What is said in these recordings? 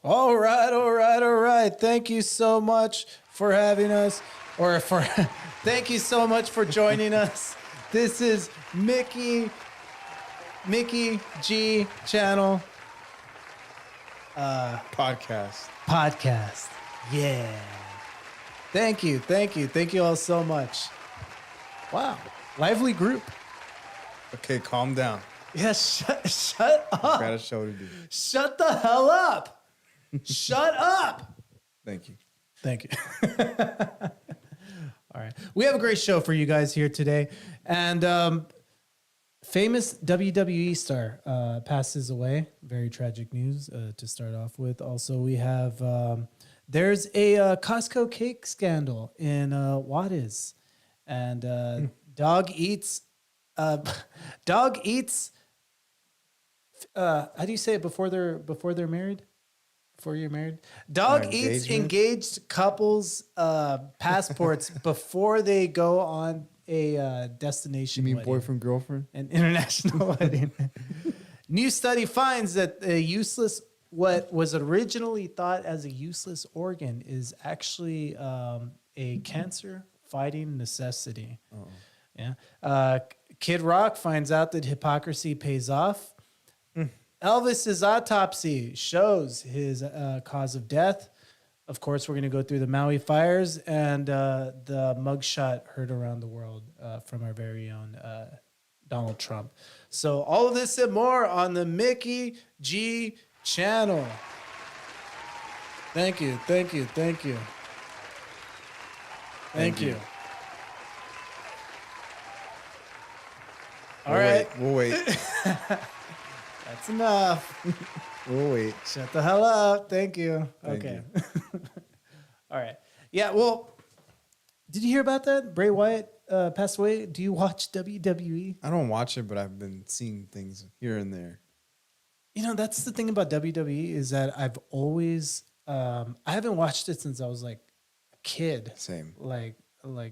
All right, all right, all right. Thank you so much for having us, or for thank you so much for joining us. This is Mickey G Channel Podcast. podcast. Yeah. Thank you, thank you, thank you all so much. Wow, lively group. Okay, calm down. Yes, shut up. Got a show to do. Shut the hell up. Shut up. Thank you. Thank you. All right. We have a great show for you guys here today. And famous WWE star passes away. Very tragic news to start off with. Also, we have there's a Costco cake scandal in Juarez. And dog eats how do you say it before they're married? Before you're married, dog eats engaged couples' passports before they go on a destination. You mean wedding, boyfriend, girlfriend? an international wedding. New study finds that what was originally thought as a useless organ is actually a cancer-fighting necessity. Uh-oh. Yeah. Kid Rock finds out that hypocrisy pays off. Elvis's autopsy shows his cause of death. Of course, we're going to go through the Maui fires and the mugshot heard around the world from our very own Donald Trump. So all of this and more on the Mickey G channel. Thank you, thank you, thank you. Thank you. All right. We'll wait. That's enough. We'll wait. Shut the hell up. Thank you. Thank okay. you. All right. Yeah, well, did you hear about that? Bray Wyatt passed away. Do you watch WWE? I don't watch it, but I've been seeing things here and there. You know, that's the thing about WWE is that I've always, I haven't watched it since I was like a kid. Same. Like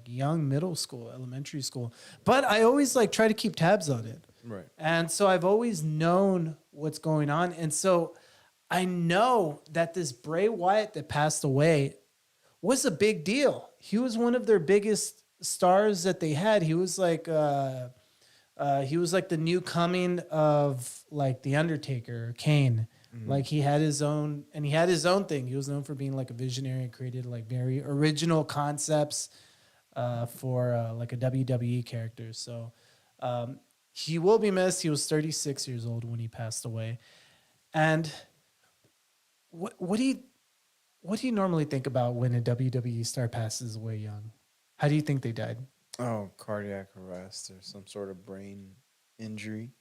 young middle school, elementary school. But I always like try to keep tabs on it. Right. And so I've always known what's going on. And so I know that this Bray Wyatt that passed away was a big deal. He was one of their biggest stars that they had. He was like the new coming of like The Undertaker or Kane. Mm-hmm. Like he had his own thing. He was known for being like a visionary and created like very original concepts for like a WWE character. So he will be missed. He was 36 years old when he passed away. And what do you normally think about when a WWE star passes away young? How do you think they died? Oh, cardiac arrest or some sort of brain injury.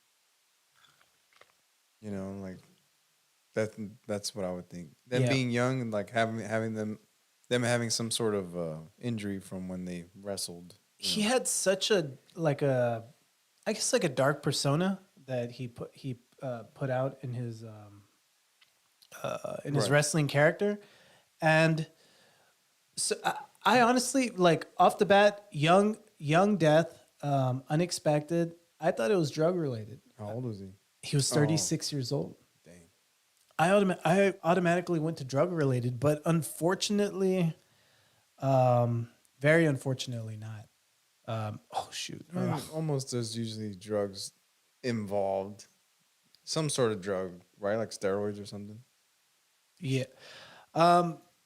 You know, like that's what I would think. Them being young and like having them having some sort of injury from when they wrestled. He had such a I guess like a dark persona that he put out in his his wrestling character, and so I honestly like off the bat young death, unexpected. I thought it was drug related. How old was he? He was 36 years old. Dang. I automatically went to drug related, but unfortunately, very unfortunately not. Oh shoot! Almost there's usually drugs involved, some sort of drug, right? Like steroids or something. Yeah,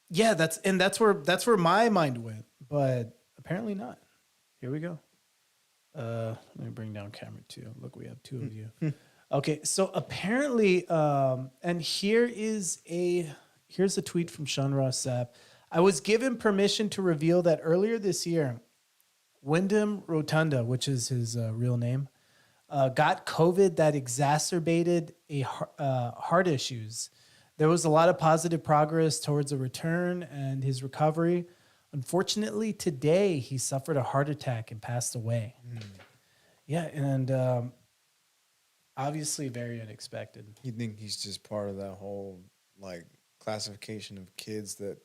yeah. That's where my mind went, but apparently not. Here we go. Let me bring down camera 2. Look, we have 2 of you. Okay, so apparently, and here's a tweet from Sean Ross Sapp. I was given permission to reveal that earlier this year, Wyndham Rotunda, which is his real name, got COVID that exacerbated heart issues. There was a lot of positive progress towards a return and his recovery. Unfortunately, today he suffered a heart attack and passed away. Yeah, and obviously very unexpected. You think he's just part of that whole like classification of kids that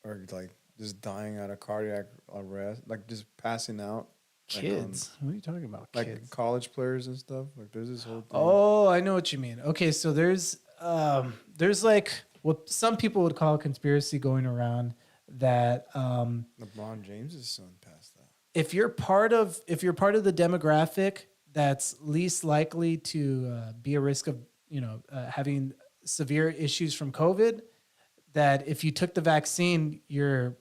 are like just dying out of cardiac arrest, like just passing out. Kids? Like, what are you talking about? Like kids? College players and stuff. Like there's this whole thing. Oh, I know what you mean. Okay, so there's like what some people would call a conspiracy going around that LeBron James' son passed that. if you're part of the demographic that's least likely to be a risk of having severe issues from COVID, that if you took the vaccine, they're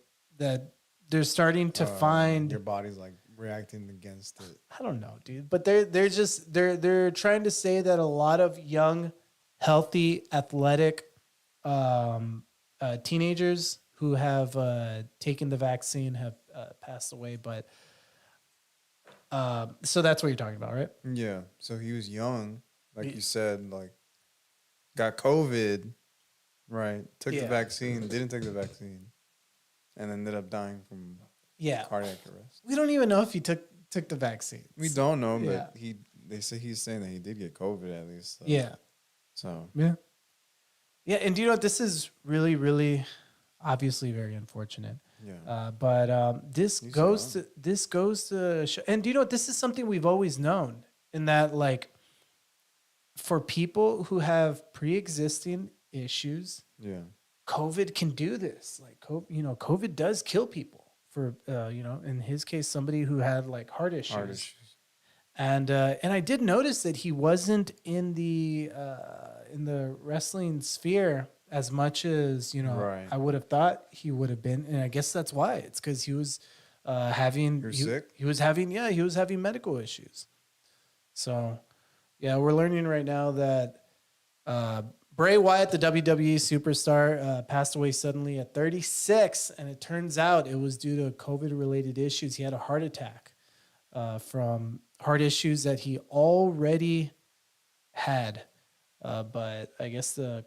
starting to find Your body's like reacting against it. I don't know, dude, but they're trying to say that a lot of young, healthy, athletic teenagers who have taken the vaccine have passed away. But so that's what you're talking about, right? Yeah. So he was young, like you said, like got COVID, right? Took the vaccine, didn't take the vaccine, and ended up dying from cardiac arrest. We don't even know if he took the vaccine. We don't know, but they say he's saying that he did get COVID at least. So. Yeah. So yeah, and do you know what? This is really, really, obviously very unfortunate. Yeah. But this goes to show, and do you know what? This is something we've always known, in that, like, for people who have pre-existing issues, COVID can do this. Like, COVID does kill people. For in his case, somebody who had like heart issues. And I did notice that he wasn't in the wrestling sphere as much as I would have thought he would have been, and I guess that's why. It's because he was sick? He was having medical issues. So yeah, we're learning right now that Bray Wyatt, the WWE superstar, passed away suddenly at 36, and it turns out it was due to COVID-related issues. He had a heart attack from heart issues that he already had, but I guess the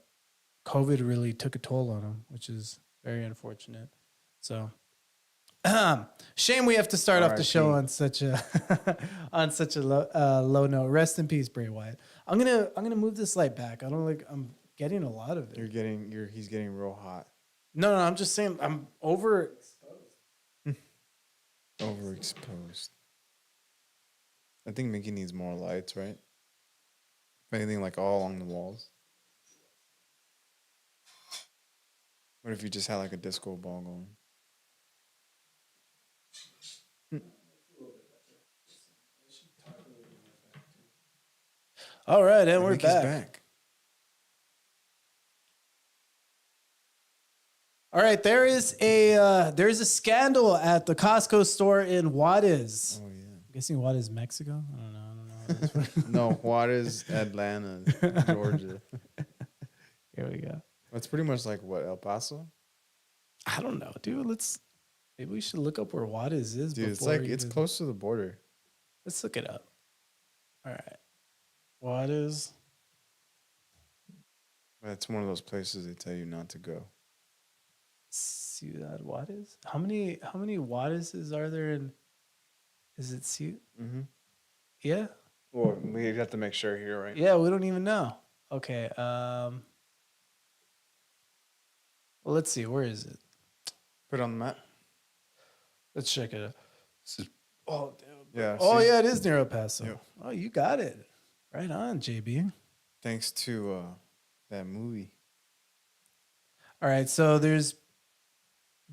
COVID really took a toll on him, which is very unfortunate. So, shame we have to start off the show on such a low note. Rest in peace, Bray Wyatt. I'm gonna move this light back. I'm getting a lot of it. He's getting real hot. No, I'm just saying I'm overexposed. Overexposed. I think Mickey needs more lights, right? If anything, like all along the walls. What if you just had like a disco ball going? All right, and we're back. All right, there's a scandal at the Costco store in Juarez. Oh yeah. I'm guessing Juarez, Mexico? I don't know. No, Juarez, Atlanta, Georgia. Here we go. It's pretty much like what, El Paso? I don't know, dude. Maybe we should look up where Juarez is. Dude, it's close to the border. Let's look it up. All right. Juarez. That's one of those places they tell you not to go. Ciudad Juarez. How many Juarez's are there in? Is it Ciudad? Mm-hmm. Yeah. Well, we have to make sure here, right? Yeah, we don't even know. Okay. Well, let's see. Where is it? Put it on the map. Let's check it out. Oh, damn. Yeah. Oh, yeah, it is near El Paso. Yep. Oh, you got it. Right on, JB. Thanks to that movie. All right, so there's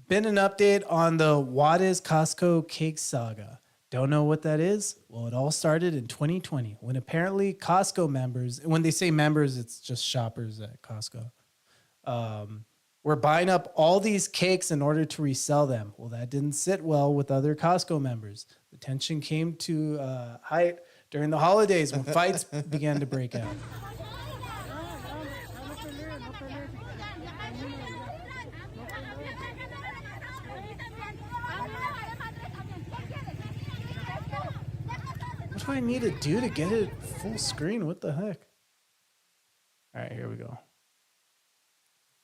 been an update on the Juarez Costco cake saga. Don't know what that is? Well, it all started in 2020 when apparently Costco members, when they say members, it's just shoppers at Costco, were buying up all these cakes in order to resell them. Well, that didn't sit well with other Costco members. The tension came to height during the holidays when fights began to break out. What do I need to do to get it full screen? What the heck? All right, here we go.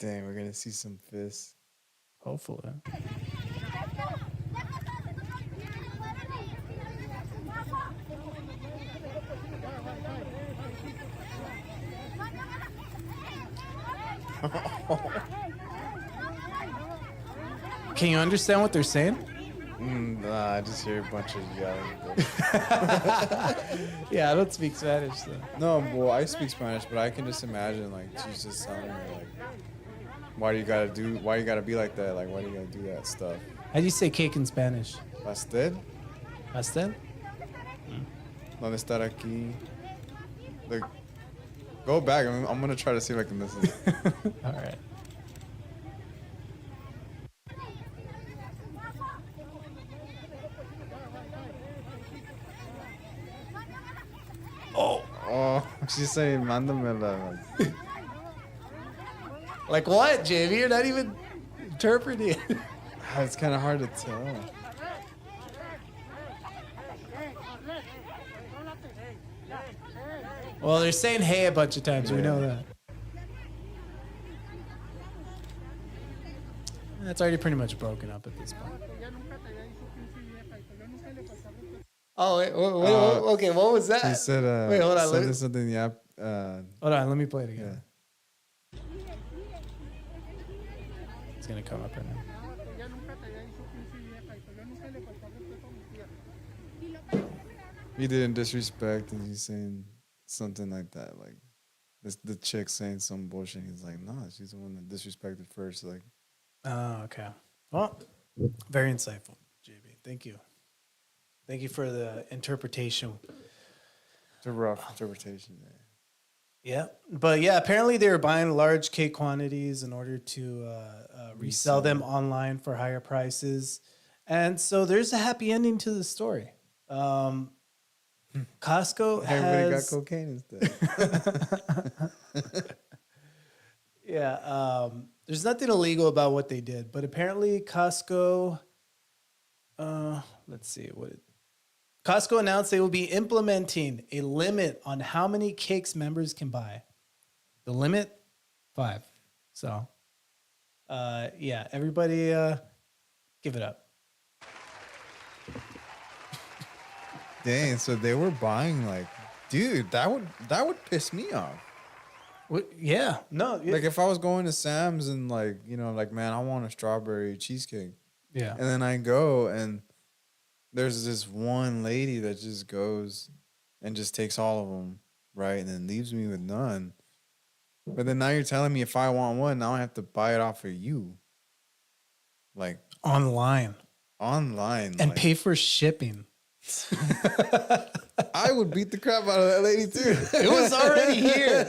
Dang, we're going to see some fists. Hopefully. Can you understand what they're saying? Nah, I just hear a bunch of yelling. Yeah, I don't speak Spanish though. No, well, I speak Spanish, but I can just imagine like she's just telling me like, Why do you gotta be like that? Like, why do you gotta do that stuff? How do you say cake in Spanish? Pastel. Pastel? ¿Dónde estar aquí? Like, go back. I'm gonna try to see if I can listen. All right. Oh, she's saying, mándamela. Like what, JV? You're not even interpreting. It's kind of hard to tell. Well, they're saying hey a bunch of times. Yeah. We know that. That's already pretty much broken up at this point. Oh, wait, okay. What was that? He said, wait, hold on. Said something, yeah. Hold on, let me play it again. Yeah. It's going to come up right now. He didn't disrespect, and he's saying something like that. Like, the chick saying some bullshit. He's like, no, she's the one that disrespected first. Like, oh, okay. Well, very insightful, JB. Thank you. Thank you for the interpretation. It's a rough interpretation there. Yeah. But yeah, apparently they were buying large cake quantities in order to resell them online for higher prices. And so there's a happy ending to the story. Costco Everybody got cocaine instead. Yeah. There's nothing illegal about what they did, but apparently Costco, let's see what Costco announced they will be implementing a limit on how many cakes members can buy. The limit, 5. So, yeah, everybody, give it up. Dang, so they were buying like, dude, that would piss me off. What? Yeah, no. Like if I was going to Sam's and like, you know, like, man, I want a strawberry cheesecake. Yeah. And then I go and there's this one lady that just goes and just takes all of them, right? And then leaves me with none. But then now you're telling me if I want one, now I have to buy it off of you. Like online. And like, pay for shipping. I would beat the crap out of that lady too. It was already here.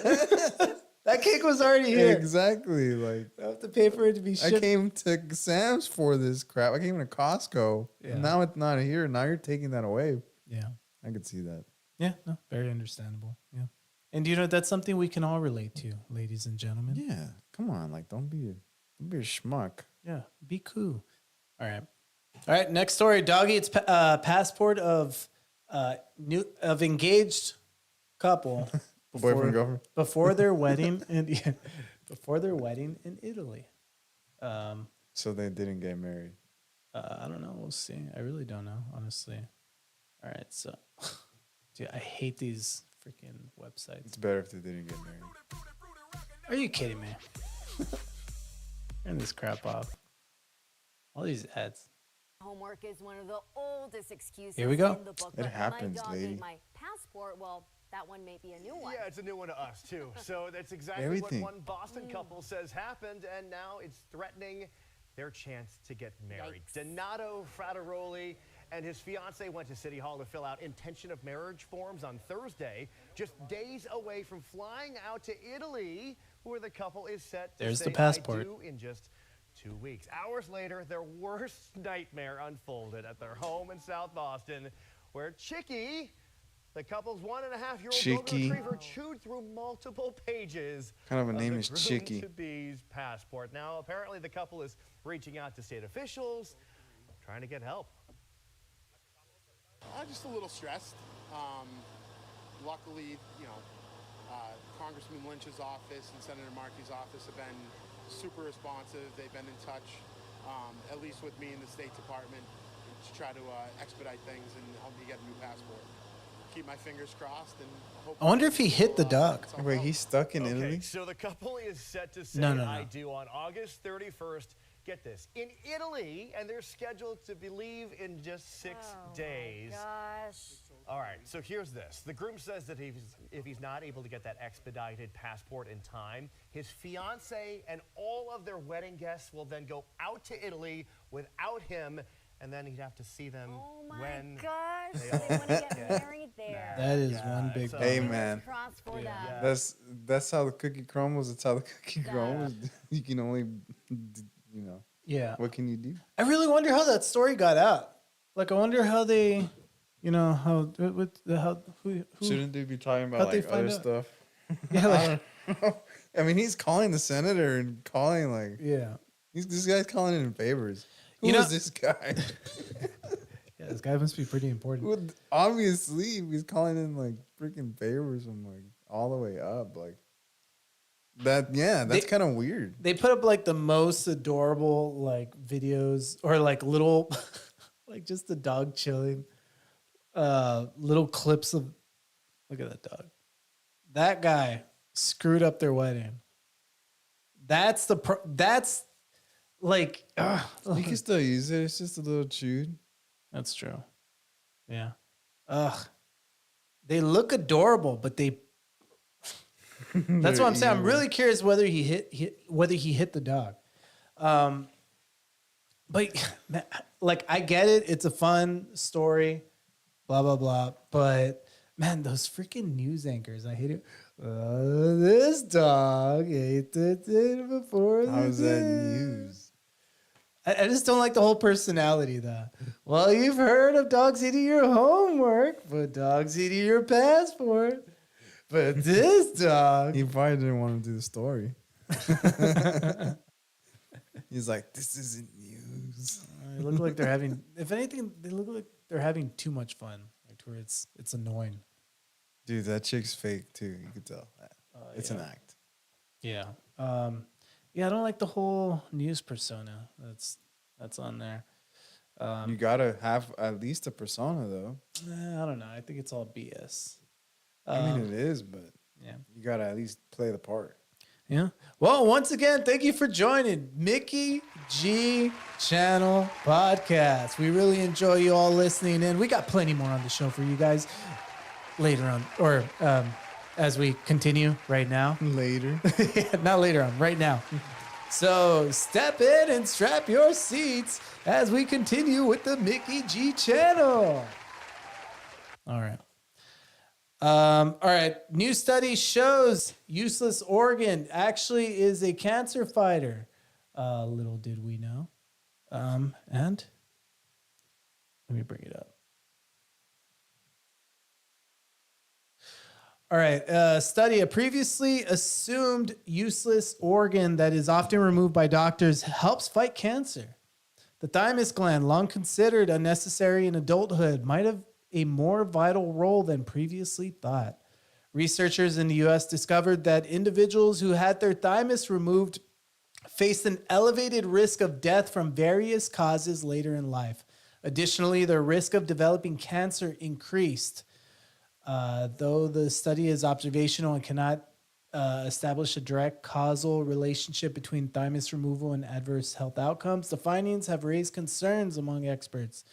That cake was already here. Exactly. Like I have to pay for it to be shipped. I came to Sam's for this crap. I came to Costco. Yeah. And now it's not here. Now you're taking that away. Yeah. I could see that. Yeah. No, very understandable. Yeah. And you know, that's something we can all relate to, ladies and gentlemen. Yeah. Come on. Like, don't be a schmuck. Yeah. Be cool. All right. Next story. Doggy, it's passport of engaged couple boyfriend girlfriend before their wedding in Italy. So they didn't get married. I don't know. We'll see. I really don't know, honestly. All right. So, dude, I hate these freaking websites. It's better if they didn't get married. Are you kidding me? Turn this crap off. All these ads. Homework is one of the oldest excuses. Here we go. In the book, it happens, my dog lady. ate my passport. Well, that one may be a new one. Yeah, it's a new one to us, too. So that's exactly what one Boston couple says happened, and now it's threatening their chance to get married. Yikes. Donato Frateroli and his fiancée went to City Hall to fill out intention of marriage forms on Thursday, just days away from flying out to Italy, where the couple is set to There's say the passport. I do in just 2 weeks. Hours later, their worst nightmare unfolded at their home in South Boston, where Chicky, the couple's 1.5-year-old golden retriever, chewed through multiple pages. Kind of a name is Chicky. To-be's passport. Now, apparently, the couple is reaching out to state officials, trying to get help. Just a little stressed. Luckily, Congressman Lynch's office and Senator Markey's office have been super responsive. They've been in touch, at least with me in the State Department, to try to expedite things and help me get a new passport. Keep my fingers crossed and hope. I wonder if he hit the dog. Wait, he's stuck in Italy? So the couple is set to say No. I do on August 31st. Get this, in Italy, and they're scheduled to leave in just 6 days. Gosh. All right, so here's this. The groom says that if he's not able to get that expedited passport in time, his fiancée and all of their wedding guests will then go out to Italy without him, and then he'd have to see them Oh my when gosh, they want to get married there. That is one big. Hey, man. Crossed for them. That's how the cookie crumbles. It's how the cookie crumbles. You can only, Yeah. what can you do? I really wonder how that story got out. Like, I wonder how they, how who Shouldn't they be talking how'd about they like find other out? stuff? Yeah, like, I mean, he's calling the senator and calling like yeah. this guy's calling in favors. Who You know- is this guy? Yeah, this guy must be pretty important. Well, obviously, he's calling in like freaking favors from like all the way up. Like that, yeah, that's kind of weird. They put up like the most adorable like videos or like little like just the dog chilling. Little clips of look at that dog. That guy screwed up their wedding. That's like You can still use it. It's just a little chewed. that's true. Yeah. They look adorable, but they that's what I'm saying. I'm really curious whether he hit the dog. But like I get it. It's a fun story, blah, blah, blah. But man, those freaking news anchors, I hate it. This dog ate the thing before. How's that news? I just don't like the whole personality, though. Well, you've heard of dogs eating your homework, but dogs eating your passport. But this dog. He probably didn't want to do the story. He's like, this isn't news. They look like they're having, if anything, they look like they're having too much fun. Like, to where it's annoying. Dude, that chick's fake too. You can tell that. It's an act. Yeah. Yeah, I don't like the whole news persona that's on there. You gotta have at least a persona, though. I don't know. I think it's all BS. I mean, it is, but Yeah. you gotta at least play the part. Yeah. Well, once again, thank you for joining Mickey G Channel Podcast. We really enjoy you all listening in. We got plenty more on the show for you guys later on, or as we continue right now. Later. Yeah, not later on, right now. So step in and strap your seats as we continue with the Mickey G Channel. All right. All right. New study shows useless organ actually is a cancer fighter. Little did we know. And let me bring it up. All right. Study a previously assumed useless organ that is often removed by doctors helps fight cancer. The thymus gland, long considered unnecessary in adulthood, might have a more vital role than previously thought. Researchers in the U.S. discovered that individuals who had their thymus removed faced an elevated risk of death from various causes later in life. Additionally, their risk of developing cancer increased. Though the study is observational and cannot establish a direct causal relationship between thymus removal and adverse health outcomes, the findings have raised concerns among experts.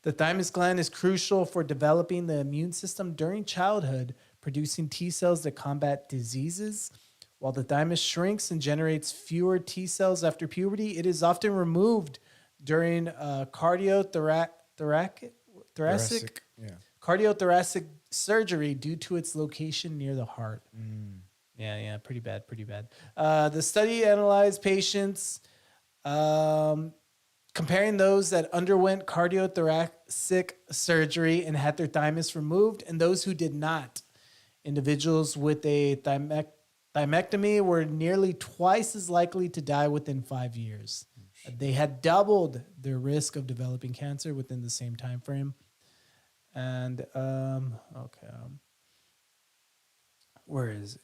The thymus gland is crucial for developing the immune system during childhood, producing T cells that combat diseases. While the thymus shrinks and generates fewer T cells after puberty, it is often removed during cardiothoracic surgery due to its location near the heart. Yeah, pretty bad. The study analyzed patients comparing those that underwent cardiothoracic surgery and had their thymus removed and those who did not. Individuals with a thymectomy were nearly twice as likely to die within 5 years. They had doubled their risk of developing cancer within the same time frame. And where is it?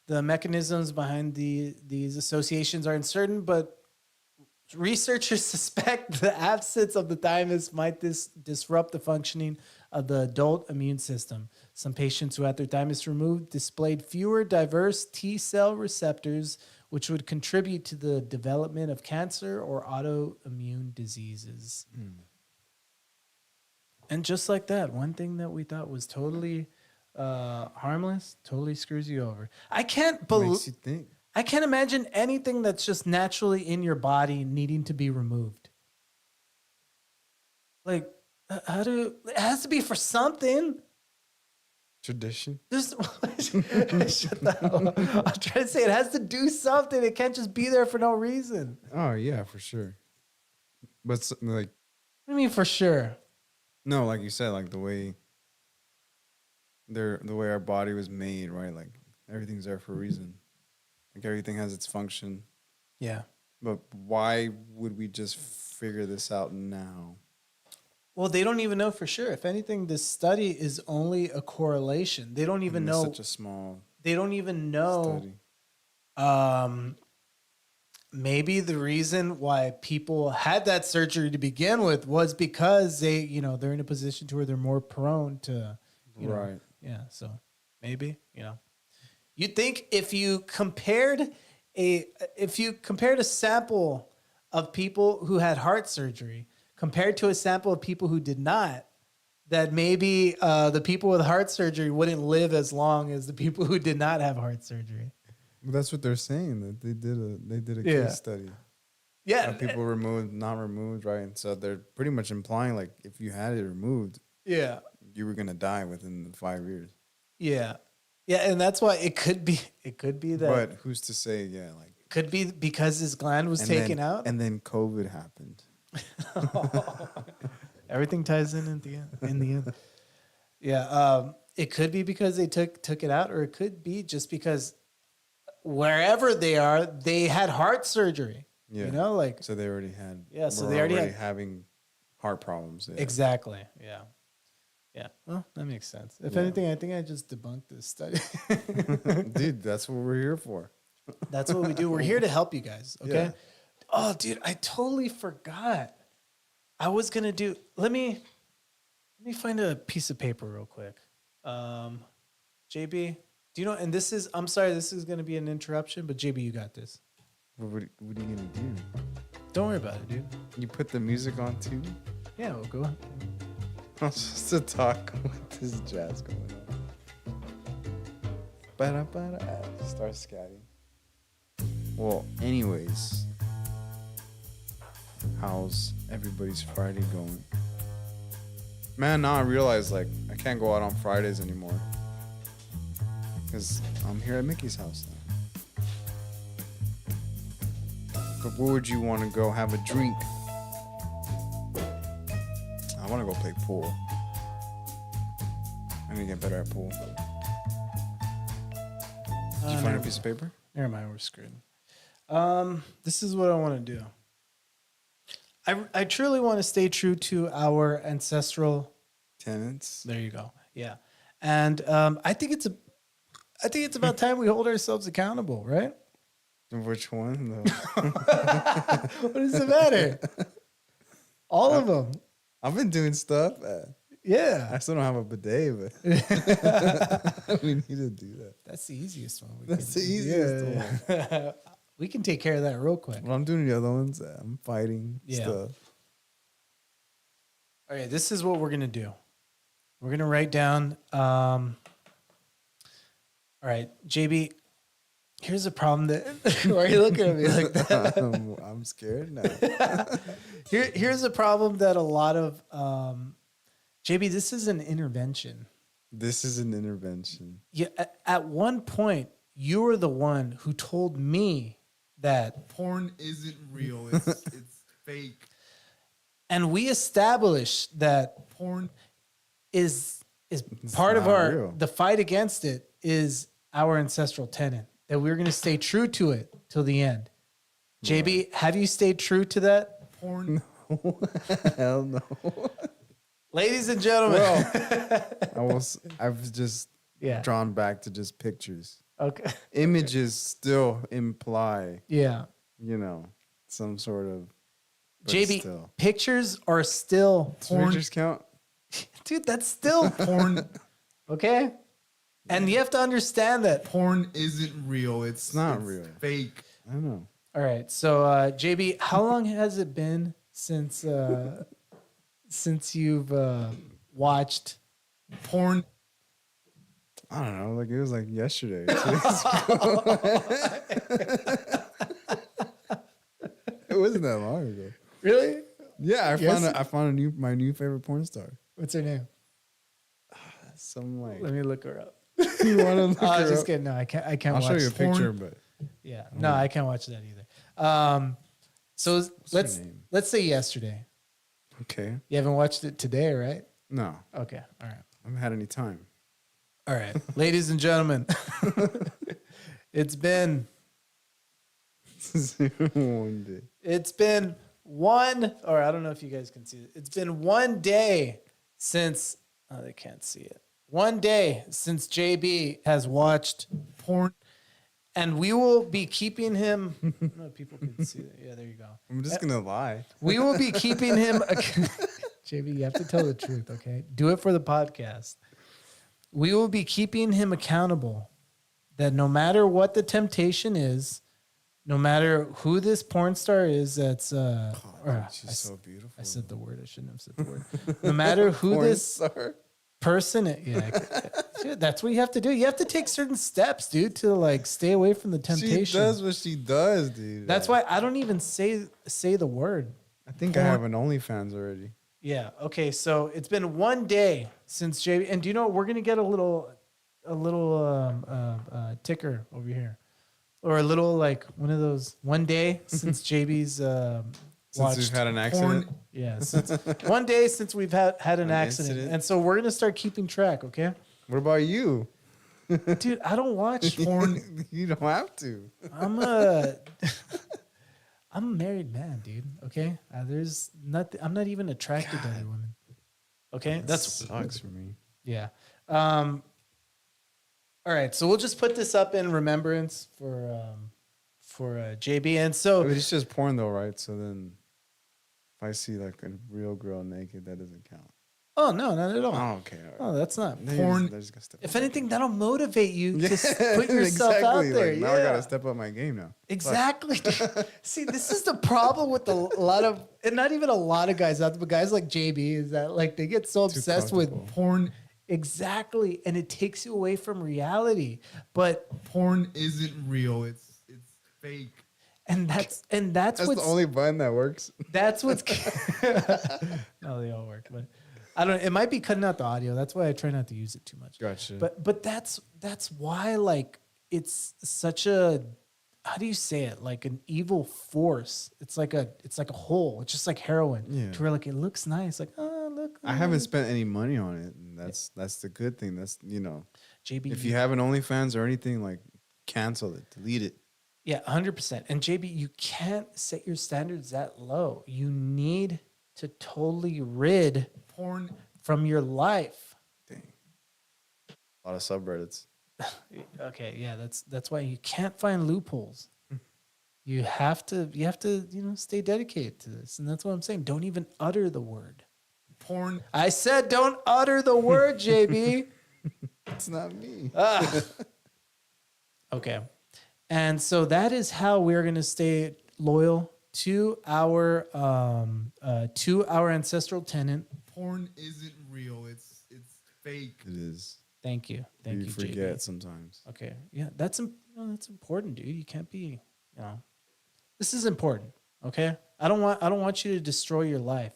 The mechanisms behind these associations are uncertain, but researchers suspect the absence of the thymus might disrupt the functioning of the adult immune system. Some patients who had their thymus removed displayed fewer diverse T cell receptors, which would contribute to the development of cancer or autoimmune diseases. And just like that, one thing that we thought was totally harmless totally screws you over. I can't believe. Makes you think. I can't imagine anything that's just naturally in your body needing to be removed. Like, it has to be for something. Tradition. Just shut the hell up. I'm trying to say it has to do something. It can't just be there for no reason. Oh yeah, for sure. But like, What do you mean for sure? no, like you said, like the way our body was made, right? Like everything's there for a reason. Like everything has its function. Yeah. But why would we just figure this out now? Well, they don't even know for sure. If anything, this study is only a correlation. They don't even know. Such a small. They don't even know. Study. Maybe the reason why people had that surgery to begin with was because they're in a position to where they're more prone to, Right. Yeah. So maybe, you'd think if you compared a sample of people who had heart surgery compared to a sample of people who did not, that maybe the people with heart surgery wouldn't live as long as the people who did not have heart surgery. Well, that's what they're saying, that they did a case study. Yeah. People removed, not removed, right? And so they're pretty much implying like if you had it removed, Yeah. you were gonna die within the 5 years. Yeah. Yeah, and that's why it could be that But who's to say? Yeah, like could be because his gland was taken out. and then COVID happened. Everything ties in at the end. In the end, yeah. It could be because they took it out, or it could be just because wherever they are, they had heart surgery. Yeah, like so they already had. Yeah, so were they already had having heart problems. Yeah. exactly. Yeah. Yeah. Well, that makes sense. If anything, I think I just debunked this study. Dude, that's what we're here for. That's what we do. We're here to help you guys. Okay. Yeah. Oh, dude, I totally forgot. I was gonna do. Let me find a piece of paper real quick. JB, do you know? And this is. I'm sorry. This is gonna be an interruption, but JB, you got this. What are you gonna do? Don't worry about it, dude. You put the music on too? Yeah, we'll go on. I'm supposed to talk with this jazz going on. Ba-da-ba-da. Start scatting. Well, anyways, how's everybody's Friday going? Man, now I realize like I can't go out on Fridays anymore because I'm here at Mickey's house now. But where would you want to go have a drink? I want to go play pool. I need to get better at pool. Did you find a piece of paper? Never mind, we're screwed. This is what I want to do. I truly want to stay true to our ancestral Tenants. There you go. Yeah, and I think it's about time we hold ourselves accountable, right? Which one? What does it matter? All of them. I've been doing stuff. Yeah. I still don't have a bidet, but we need to do that. That's the easiest one. That's the easiest one. Yeah. We can take care of that real quick. Well, I'm doing the other ones. I'm fighting stuff. All right, this is what we're going to do. We're going to write down. All right, JB, here's a problem that. Why are you looking at me like that? I'm scared now. Here's a problem that a lot of. JB, this is an intervention. This is an intervention. Yeah, at one point, you were the one who told me that porn isn't real. It's fake. And we established that Porn is part of real. the fight against it is our ancestral tenet, that we're going to stay true to it till the end. JB, have you stayed true to that? porn. Hell no. Ladies and gentlemen. I've just drawn back to just pictures. Okay. Images still imply, Yeah. some sort of. JB, still. pictures are still Porn. Pictures count? Dude, that's still Porn. okay? And you have to understand that. Porn isn't real. It's not real. Fake. I don't know. All right. So, JB, how long has it been since you've watched porn? I don't know. Like it was like yesterday. 2 days ago. It wasn't that long ago. Really? Yeah, I found my new favorite porn star. What's her name? Some like. Let me look her up. You want to look I her was just up? kidding. No, I can't. I can't. I'll watch show you a porn. picture, but Yeah. No, I can't watch that either. So her name? let's say yesterday. okay. You haven't watched it today, right? No, Okay. All right. I haven't had any time. All right. Ladies and gentlemen, it's been 1 day. It's been one, or I don't know if you guys can see it. It's been 1 day since, oh, they can't see it. 1 day since JB has watched porn, and we will be keeping him. I don't know if people can see it. Yeah, there you go. I'm just gonna lie. We will be keeping him. JB, you have to tell the truth, okay? Do it for the podcast. We will be keeping him accountable that no matter what the temptation is, no matter who this porn star is, She's so beautiful. I said the word. I shouldn't have said the word. No matter who Porn this star? person, dude, that's what you have to do. You have to take certain steps, dude, to like stay away from the temptation. She does what she does, dude. That's why I don't even say the word. I think porn. I have an OnlyFans already. Yeah. Okay. So it's been 1 day since JB, and do you know we're gonna get a little ticker over here, or a little like one of those 1 day since JB's Since we've had an accident. porn. Yeah. Since 1 day since we've had an accident, incident. and so we're gonna start keeping track. Okay. What about you? Dude, I don't watch porn. You don't have to. I'm a married man, dude. Okay, there's nothing. I'm not even attracted to other women. Okay, That that's sucks for me. yeah. All right, so we'll just put this up in remembrance for JB, and I so mean, it's just porn though, right? So then, if I see like a real girl naked, that doesn't count. oh no, not at all. Oh, okay. All right. Oh, that's not Then porn. they're just gonna step If up. anything, that'll motivate you to put yourself exactly. out there. Like, yeah. now I gotta step up my game now. Exactly. See, this is the problem with a lot of, and not even a lot of guys out there, but guys like JB is that like they get so obsessed with comfortable. porn. Exactly. And it takes you away from reality. But Porn isn't real. It's fake. and that's That's what's the only button that works. that's what's no, they all work, but I don't, it might be cutting out the audio. That's why I try not to use it too much. Gotcha. But that's why like it's such a, how do you say it? Like an evil force. It's like a hole. It's just like heroin. Yeah. To where like it looks nice. Like, oh look. I haven't spent any money on it, and that's the good thing. That's JB. if you have an OnlyFans or anything, like cancel it, delete it. Yeah, 100%. And JB, you can't set your standards that low. You need to totally rid porn from your life. Dang. A lot of subreddits. Okay, yeah, that's why you can't find loopholes. You have to stay dedicated to this. And that's what I'm saying. Don't even utter the word. Porn. I said don't utter the word, JB. It's not me. Okay. And so that is how we're going to stay loyal to our ancestral tenant. Porn isn't real. It's fake. It is. Thank you. Thank you, You forget JB. sometimes. Okay. Yeah, that's important, dude. You can't be, this is important, okay? I don't want you to destroy your life.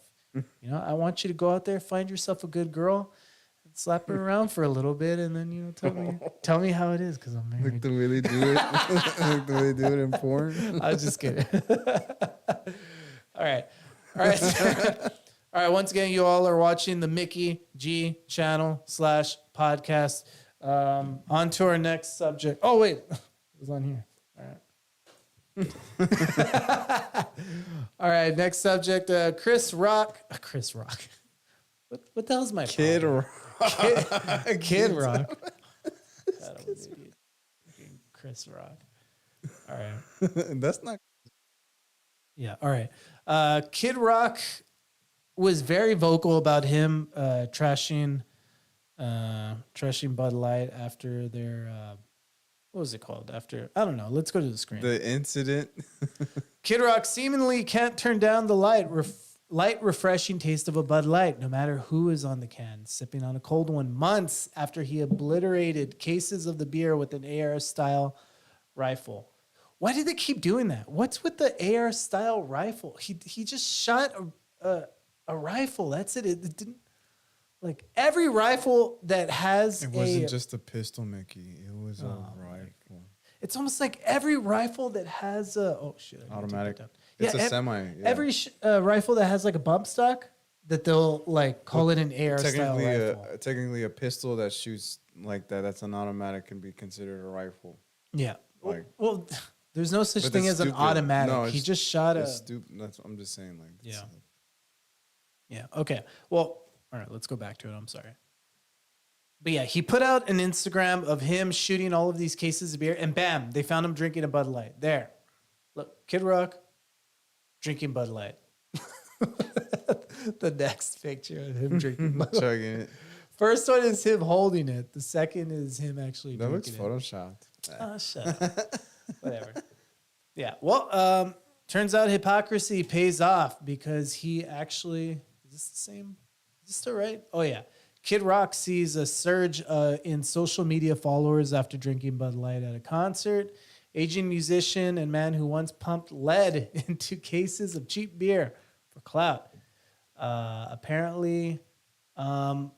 I want you to go out there, find yourself a good girl, and slap her around for a little bit, and then tell me how it is, because I'm married. Like the way they do it. Like the way they do it in porn. I was just kidding. All right. All right. Once again, you all are watching the Mickey G channel /podcast. On to our next subject. Oh, wait. It was on here. All right. All right. Next subject. Chris Rock. Chris Rock. What the hell is my Kid problem? Rock. Kid Rock. God, I'm an idiot. Fucking Chris Rock. All right. That's not. Yeah. All right. Kid Rock was very vocal about him trashing Bud Light after their what was it called? After, I don't know. Let's go to the screen. The incident. Kid Rock seemingly can't turn down the light, light, refreshing taste of a Bud Light, no matter who is on the can, sipping on a cold one months after he obliterated cases of the beer with an AR-style rifle. Why did they keep doing that? What's with the AR-style rifle? He just shot a rifle. That's it. It didn't, like, every rifle that has It wasn't just a pistol, Mickey. It was a rifle. It's almost like every rifle that has a Automatic. It's a semi. Yeah. Every rifle that has like a bump stock, that they'll like call it an AR style rifle. Technically, a pistol that shoots like that, that's an automatic, can be considered a rifle. Yeah. Like, well, there's no such thing as an automatic. No, he just shot a. I'm just saying, like. Yeah. Yeah. Okay. Well, all right. Let's go back to it. I'm sorry. But yeah, he put out an Instagram of him shooting all of these cases of beer, and bam, they found him drinking a Bud Light. There. Look, Kid Rock drinking Bud Light. The next picture of him drinking Bud Light. Chugging it. First one is him holding it. The second is him actually that drinking looks photoshopped. Oh, shut up. Whatever. Yeah. Well, turns out hypocrisy pays off because he actually, is this the same? Is this still right? Oh, yeah. Kid Rock sees a surge in social media followers after drinking Bud Light at a concert. Aging musician and man who once pumped lead into cases of cheap beer for clout. Apparently, all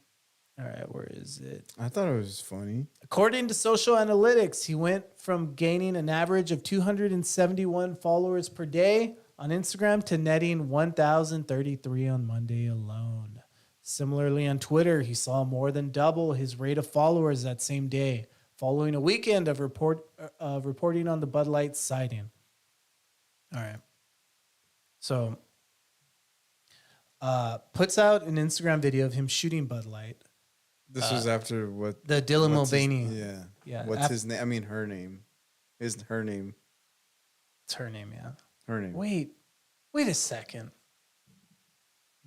right, where is it? I thought it was funny. According to social analytics, he went from gaining an average of 271 followers per day on Instagram to netting 1,033 on Monday alone. Similarly, on Twitter, he saw more than double his rate of followers that same day, following a weekend of reporting on the Bud Light sighting. All right. So, puts out an Instagram video of him shooting Bud Light. This was after what? The Dylan Mulvaney. Yeah. Yeah. What's his name? I mean, her name. Her name. It's her name, yeah. Her name. Wait a second.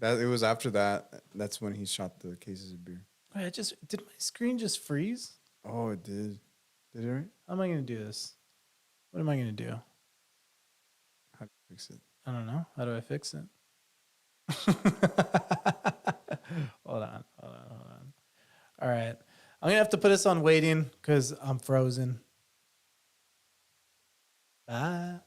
It was after that. That's when he shot the cases of beer. Wait, did my screen just freeze? Oh, it did. Did it right? How am I going to do this? What am I going to do? How do you fix it? I don't know. How do I fix it? Hold on. All right. I'm going to have to put us on waiting because I'm frozen. Bye.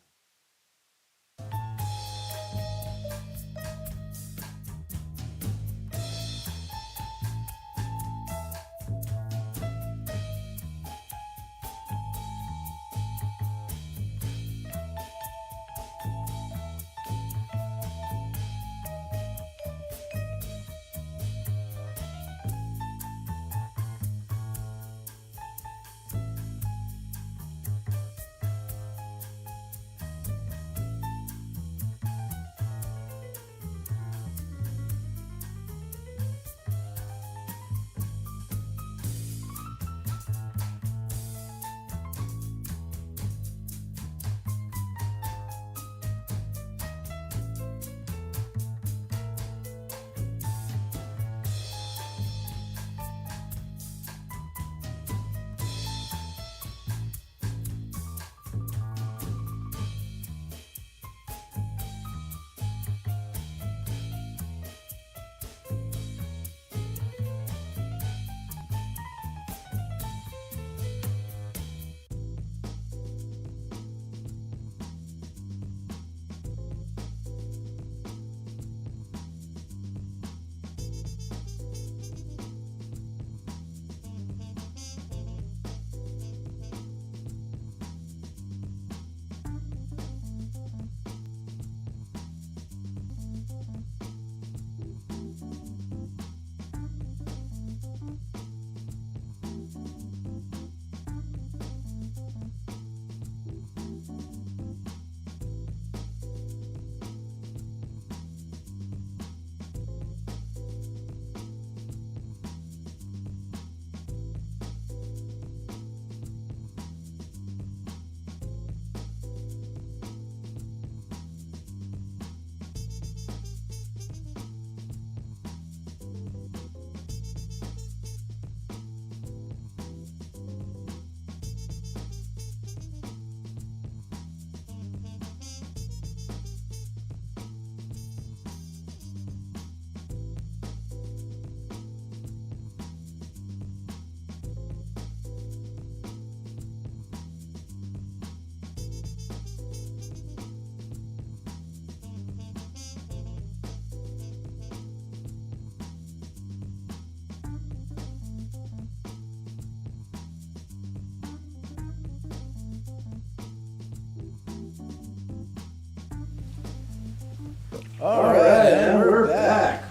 All right, and we're back.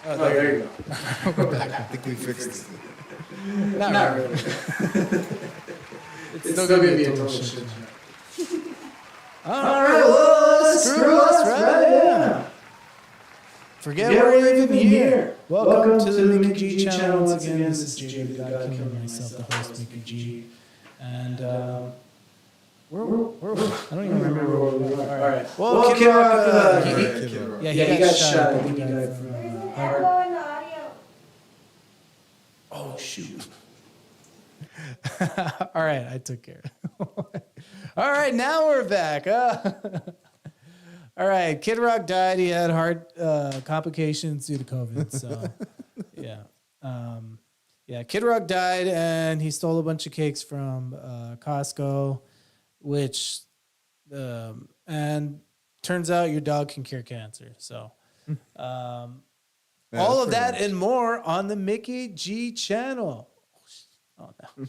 Oh, there you go. We're back. I think we fixed it. Not really. It's still gonna be a total shit. All right, well, screw us right now. Forget we're even here. Welcome to the Mickey G channel once again. This is JJ the God King and myself, the host, Mickey G. And I don't even remember where we were. All right. Well, Kid Rock, he got shot. I think he died from heart. Oh, shoot. All right, I took care of it. All right, now we're back. All right, Kid Rock died. He had heart complications due to COVID. So, yeah. Kid Rock died, and he stole a bunch of cakes from Costco, which, and turns out your dog can cure cancer. So, all of that and more on the Mickey G channel. Oh, no.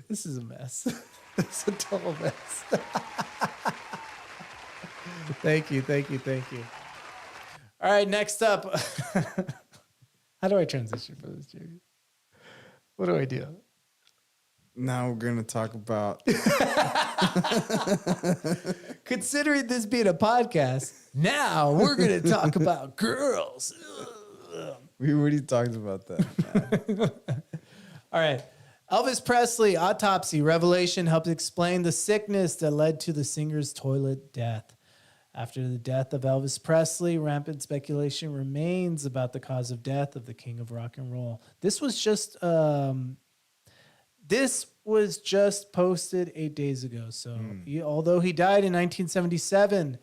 This is a mess. It's a total mess. Thank you. All right, next up. How do I transition for this, Jerry? What do I do? Now we're going to talk about... Considering this being a podcast, now we're going to talk about girls. We already talked about that. All right. Elvis Presley, autopsy, revelation helped explain the sickness that led to the singer's toilet death. After the death of Elvis Presley, rampant speculation remains about the cause of death of the king of rock and roll. This was just posted 8 days ago. So although he died in 1977,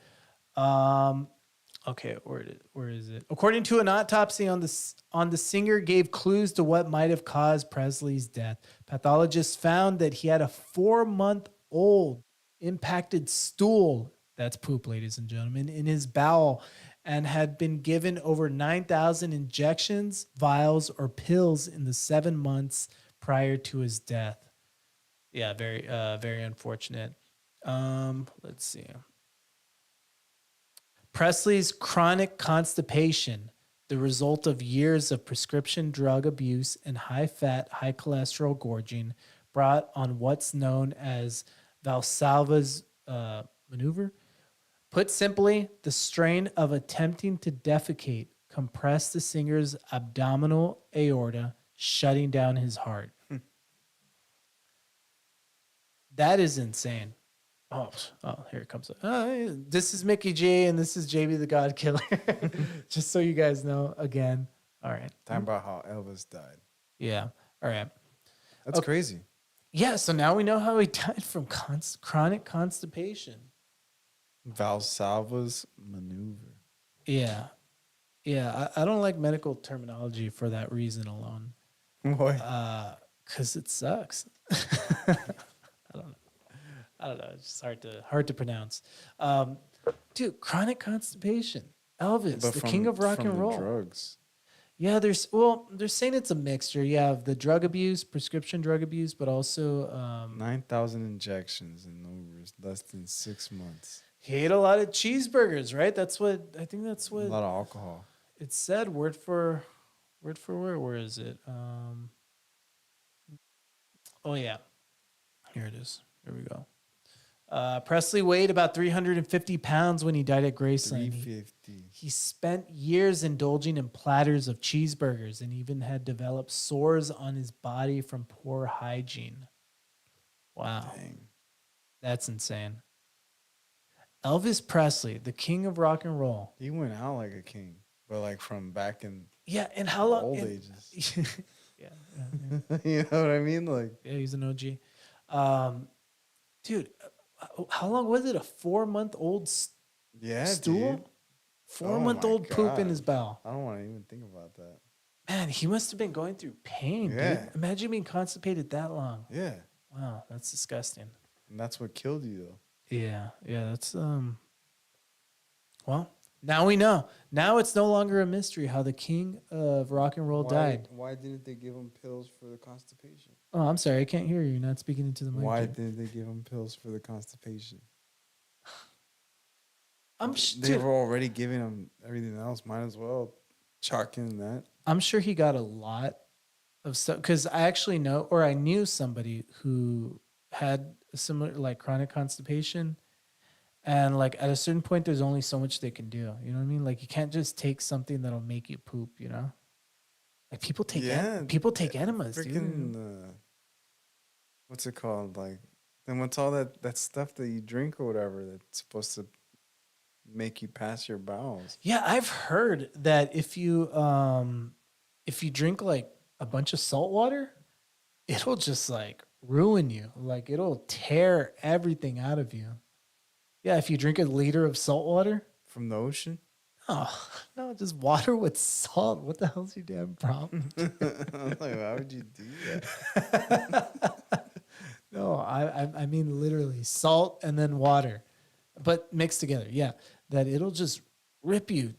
okay, where is it? According to an autopsy on the singer gave clues to what might have caused Presley's death. Pathologists found that he had a 4-month-old impacted stool, that's poop, ladies and gentlemen, in his bowel, and had been given over 9,000 injections, vials, or pills in the 7 months prior to his death. Yeah, very unfortunate. Let's see. Presley's chronic constipation, the result of years of prescription drug abuse and high-fat, high-cholesterol gorging, brought on what's known as Valsalva's maneuver. Put simply, the strain of attempting to defecate compressed the singer's abdominal aorta, shutting down his heart. That is insane. Oh, here it comes. This is Mickey J, and this is JB the God Killer. Just so you guys know, again. All right. Talking about how Elvis died. Yeah. All right. That's crazy. Yeah, so now we know how he died from chronic constipation. Valsalva's maneuver. Yeah. Yeah, I don't like medical terminology for that reason alone. Why? Because it sucks. I don't know. It's just hard to pronounce. Dude, chronic constipation. Elvis, the king of rock and roll. Drugs. Yeah, they're saying it's a mixture. You have the drug abuse, prescription drug abuse, but also 9,000 injections in less than 6 months. He ate a lot of cheeseburgers, right? That's what A lot of alcohol. it said. Word for where is it? Oh yeah, here it is. Here we go. Presley weighed about 350 pounds when he died at Graceland. 350. He spent years indulging in platters of cheeseburgers and even had developed sores on his body from poor hygiene. Wow. Dang. That's insane. Elvis Presley, the king of rock and roll. He went out like a king, but like from back in And how long? old ages. Yeah. You know what I mean? Like, Yeah, he's an OG. Dude, how long was it? A 4-month-old stool? dude. 4-month-old poop in his bowel. I don't want to even think about that. Man, he must have been going through pain, Yeah. dude. Imagine being constipated that long. Yeah. Wow, that's disgusting. And that's what killed you, though. Yeah, that's well, Now we know. Now it's no longer a mystery how the king of rock and roll died. Why didn't they give him pills for the constipation? Oh, I'm sorry. I can't hear you. You're not speaking into the mic. Why yet. didn't they give him pills for the constipation? They were already giving him everything else. Might as well chalk in that. I'm sure he got a lot of stuff because I actually know, or I knew somebody who had a similar like chronic constipation. And like at a certain point, there's only so much they can do. You know what I mean? Like you can't just take something that'll make you poop. You know, like people take enemas, Freaking, dude. what's it called? Like, then what's all that stuff that you drink or whatever that's supposed to make you pass your bowels? Yeah, I've heard that if you drink like a bunch of salt water, it'll just like ruin you. Like it'll tear everything out of you. Yeah, if you drink a liter of salt water from the ocean. Oh no, just water with salt. What the hell's your damn problem? I'm like, why would you do that? No, I mean literally salt and then water, but mixed together. Yeah, that it'll just rip you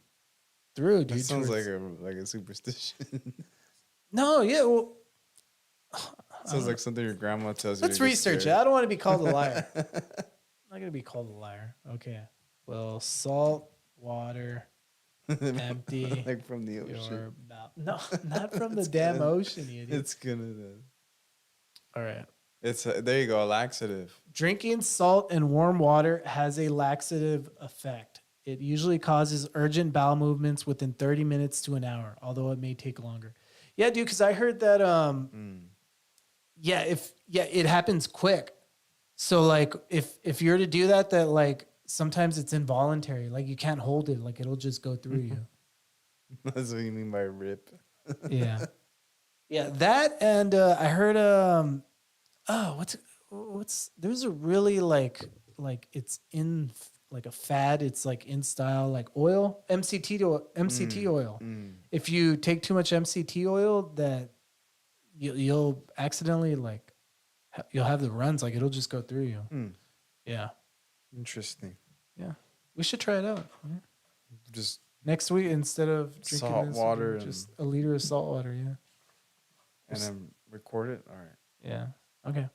through, dude. That sounds like a superstition. No, yeah, well, sounds like something your grandma tells you. Let's research it. I don't want to be called a liar. I'm not gonna be called a liar. Okay. Well, salt, water, empty. Like from the ocean. No, not from the damn ocean, you idiot. It's gonna. All right. It's there you go, a laxative. Drinking salt and warm water has a laxative effect. It usually causes urgent bowel movements within 30 minutes to an hour, although it may take longer. Yeah, dude, because I heard that it happens quick. So like if you're to do that like sometimes it's involuntary. Like you can't hold it. Like it'll just go through you. That's what you mean by rip. Yeah. Yeah, that and I heard what's there's a really like it's in like a fad, it's like in style like oil, MCT oil. If you take too much MCT oil that you'll accidentally like you'll have the runs, like it'll just go through you. Yeah. Interesting. Yeah. We should try it out. Just next week instead of drinking salt water, just a liter of salt water, yeah. And then record it. All right. Yeah. Okay.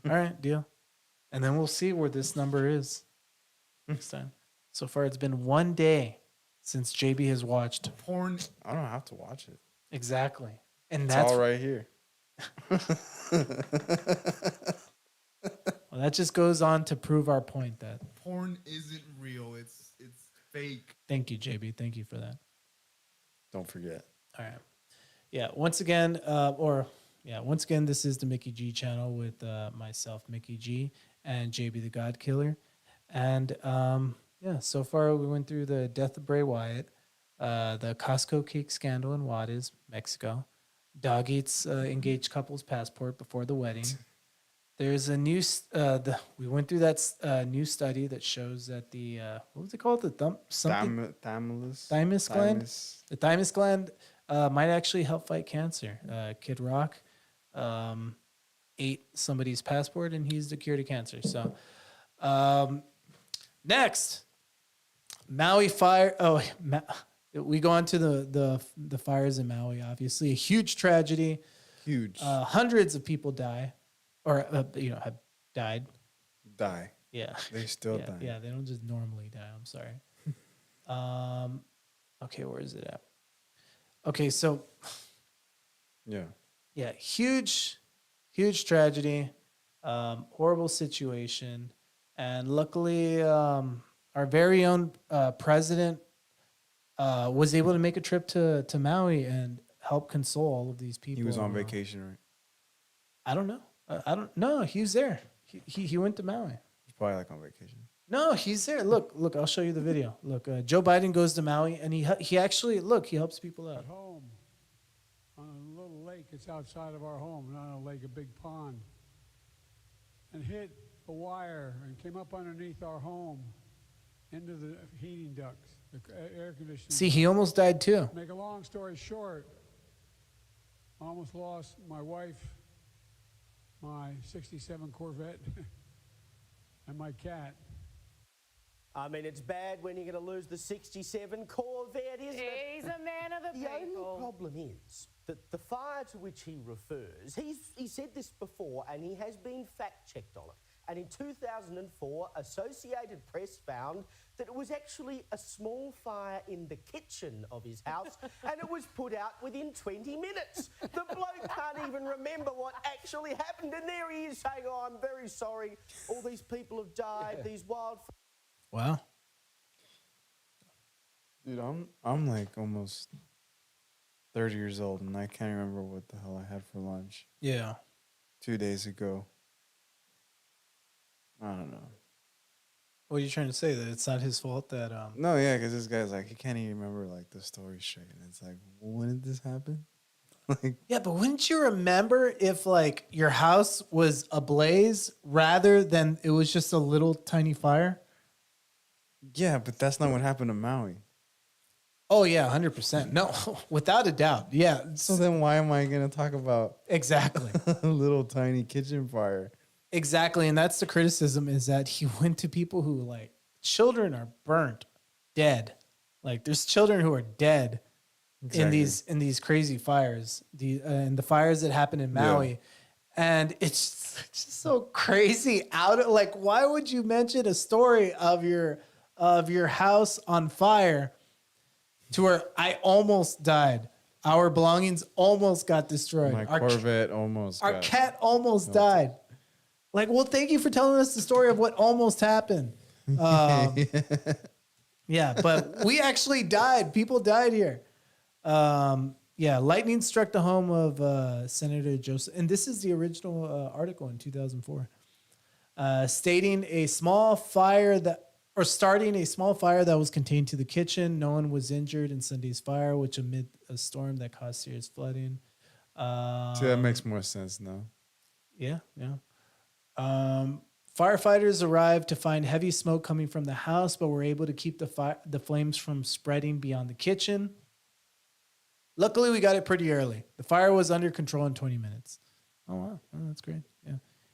All right, deal. And then we'll see where this number is next time. So far it's been 1 day since JB has watched porn. I don't have to watch it. Exactly. And it's that's all right here. Well, that just goes on to prove our point that porn isn't real. It's fake. Thank you, JB. Thank you for that. Don't forget. All right. Yeah. Once again, this is the Mickey G channel with myself, Mickey G, and JB the God Killer. And so far we went through the death of Bray Wyatt, the Costco cake scandal in Juarez, Mexico. Dog eats engaged couple's passport before the wedding. There's a new. We went through that new study that shows that the what was it called? The thymus gland. The thymus gland might actually help fight cancer. Kid Rock ate somebody's passport and he's the cure to cancer. So next, Maui fire. Oh, we go on to the fires in Maui. Obviously, a huge tragedy. Huge. Hundreds of people die. Or, have died. Die. Yeah. They still die. Yeah, they don't just normally die. I'm sorry. Okay, where is it at? Okay, so. Yeah. Yeah, huge tragedy, horrible situation. And luckily, our very own president was able to make a trip to Maui and help console all of these people. He was on vacation, right? I don't know. I don't know. He was there. He went to Maui. He's probably like on vacation. No, he's there. Look, I'll show you the video. Look, Joe Biden goes to Maui and he actually, he helps people out. At home on a little lake. It's outside of our home, not a lake, a big pond. And hit a wire and came up underneath our home into the heating ducts, the air conditioning. See, he almost died too. Make a long story short, I almost lost my wife, my 67 Corvette, and my cat. I mean, it's bad when you're going to lose the 67 Corvette, isn't it? He's a man of the The people. only problem is that the fire to which he refers, he said this before and he has been fact-checked on it. And in 2004, Associated Press found that it was actually a small fire in the kitchen of his house and it was put out within 20 minutes. The bloke can't even remember what actually happened. And there he is saying, oh, I'm very sorry. All these people have died, these wildfires. Wow. Dude, I'm like almost 30 years old and I can't remember what the hell I had for lunch Yeah. 2 days ago. I don't know. What are you trying to say? That it's not his fault that No, yeah, because this guy's like, he can't even remember like the story straight. And it's like, when did this happen? Like, yeah, but wouldn't you remember if like your house was ablaze rather than it was just a little tiny fire? yeah, but that's not what happened to Maui. Oh yeah, 100%. No, without a doubt. Yeah. So then why am I going to talk about Exactly. a little tiny kitchen fire? Exactly. And that's the criticism, is that he went to people who, like, children are burnt, dead. Like, there's children who are dead in these crazy fires. And the fires that happen in Maui. Yeah. And it's just so crazy like, why would you mention a story of your house on fire to where I almost died? Our belongings almost got destroyed. My Corvette almost Our got cat almost died. Like, well, thank you for telling us the story of what almost happened. Yeah, but we actually died. People died here. Yeah, lightning struck the home of Senator Joseph. And this is the original article in 2004. Starting a small fire that was contained to the kitchen. No one was injured in Sunday's fire, which amid a storm that caused serious flooding. See, that makes more sense now. Yeah. Firefighters arrived to find heavy smoke coming from the house, but were able to keep the flames from spreading beyond the kitchen. Luckily, we got it pretty early. The fire was under control in 20 minutes. Oh, wow. Oh, that's great.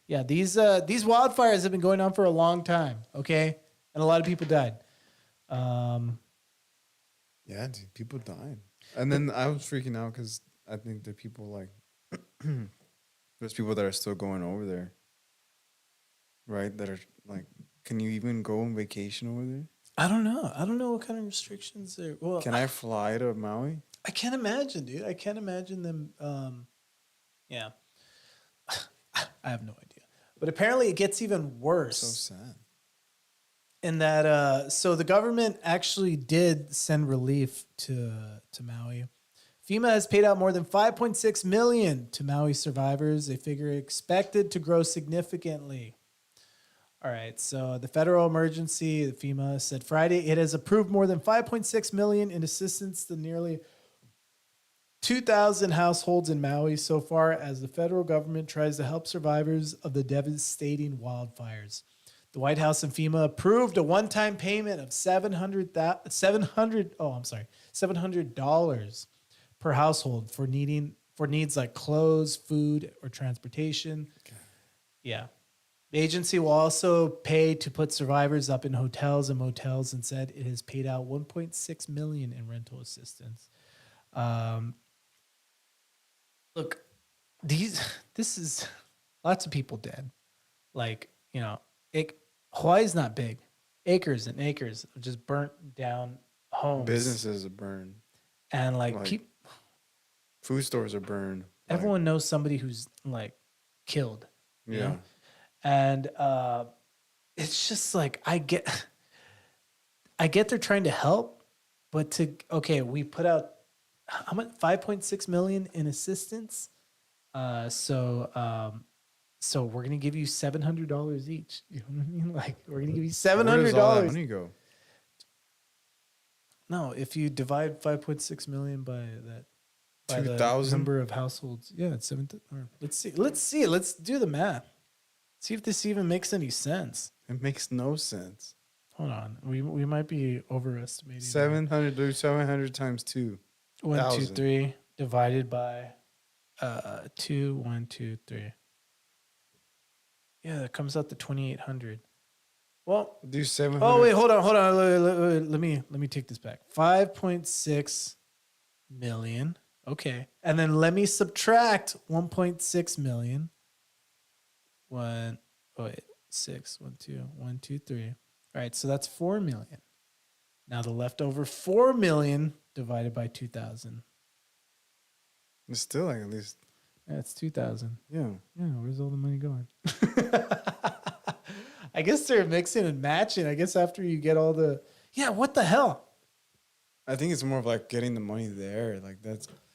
Yeah. These wildfires have been going on for a long time, okay? And a lot of people died. Yeah, dude, people died. And then I was freaking out because I think that people like, there's people that are still going over there. Right? That are like, can you even go on vacation over there? I don't know. I don't know what kind of restrictions there. Well, can I fly to Maui? I can't imagine, dude. I can't imagine them. Yeah. I have no idea. But apparently it gets even worse. So sad. In that, so the government actually did send relief to Maui. FEMA has paid out more than $5.6 million to Maui survivors, a figure expected to grow significantly. All right, so the federal emergency, FEMA, said Friday it has approved more than $5.6 million in assistance to nearly 2,000 households in Maui so far, as the federal government tries to help survivors of the devastating wildfires. The White House and FEMA approved a one-time payment of $700 per household for needs like clothes, food, or transportation. Okay. Yeah. The agency will also pay to put survivors up in hotels and motels, and said it has paid out $1.6 million in rental assistance. Look, this is lots of people dead. Like, you know, Hawaii's not big. Acres and acres of just burnt down homes. Businesses are burned. And food stores are burned. Everyone knows somebody who's like killed. You Yeah. know? And it's just like, I get they're trying to help, but we put out how much? 5.6 million in assistance. So we're gonna give you $700 each. You know what I mean? Like, we're gonna give you $700. Where does all that money go? No, if you divide 5.6 million by the 2,000 number of households, yeah, it's 7. Let's see. Let's do the math. See if this even makes any sense. It makes no sense. Hold on, we might be overestimating. 700. Do 700 times 2. 1, 2, 3 divided by 2, 1, 2, 3. Yeah, that comes out to 2,800. Well, Do 700. oh wait, hold on. Let me take this back. 5.6 million. Okay, and then let me subtract 1.6 million. One, oh wait, 6, 1, 2, 1, 2, 3. All right, so that's 4 million. Now the leftover 4 million divided by 2,000. It's still like at least. That's 2,000. Yeah. Yeah, where's all the money going? I guess they're mixing and matching. I guess after you get all the, yeah, what the hell? I think it's more of like getting the money there. Like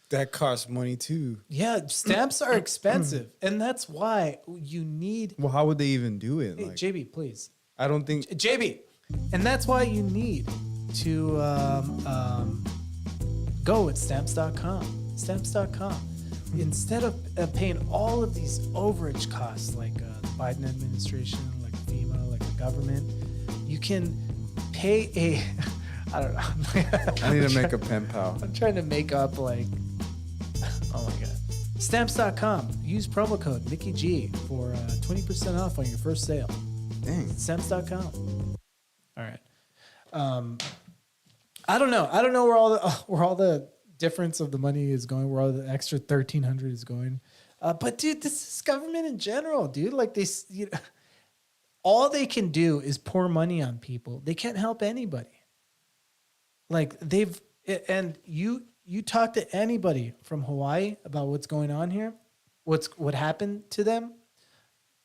that costs money too. Yeah, stamps are expensive, and that's why you need. Well, how would they even do it? Hey, Like, JB, please. I don't think. JB, and that's why you need to go with stamps.com. Stamps.com. Instead of paying all of these overage costs like the Biden administration, like FEMA, like the government, you can pay a. I don't know. I need to make a pen pal. I'm trying to make up like. Oh my god. Stamps.com. Use promo code MickeyG for 20% off on your first sale. Dang. Stamps.com. All right. I don't know. I don't know where all the difference of the money is going, where all the extra 1,300 is going. But dude, this is government in general, dude. Like all they can do is pour money on people. They can't help anybody. Like you talk to anybody from Hawaii about what's going on here, what happened to them.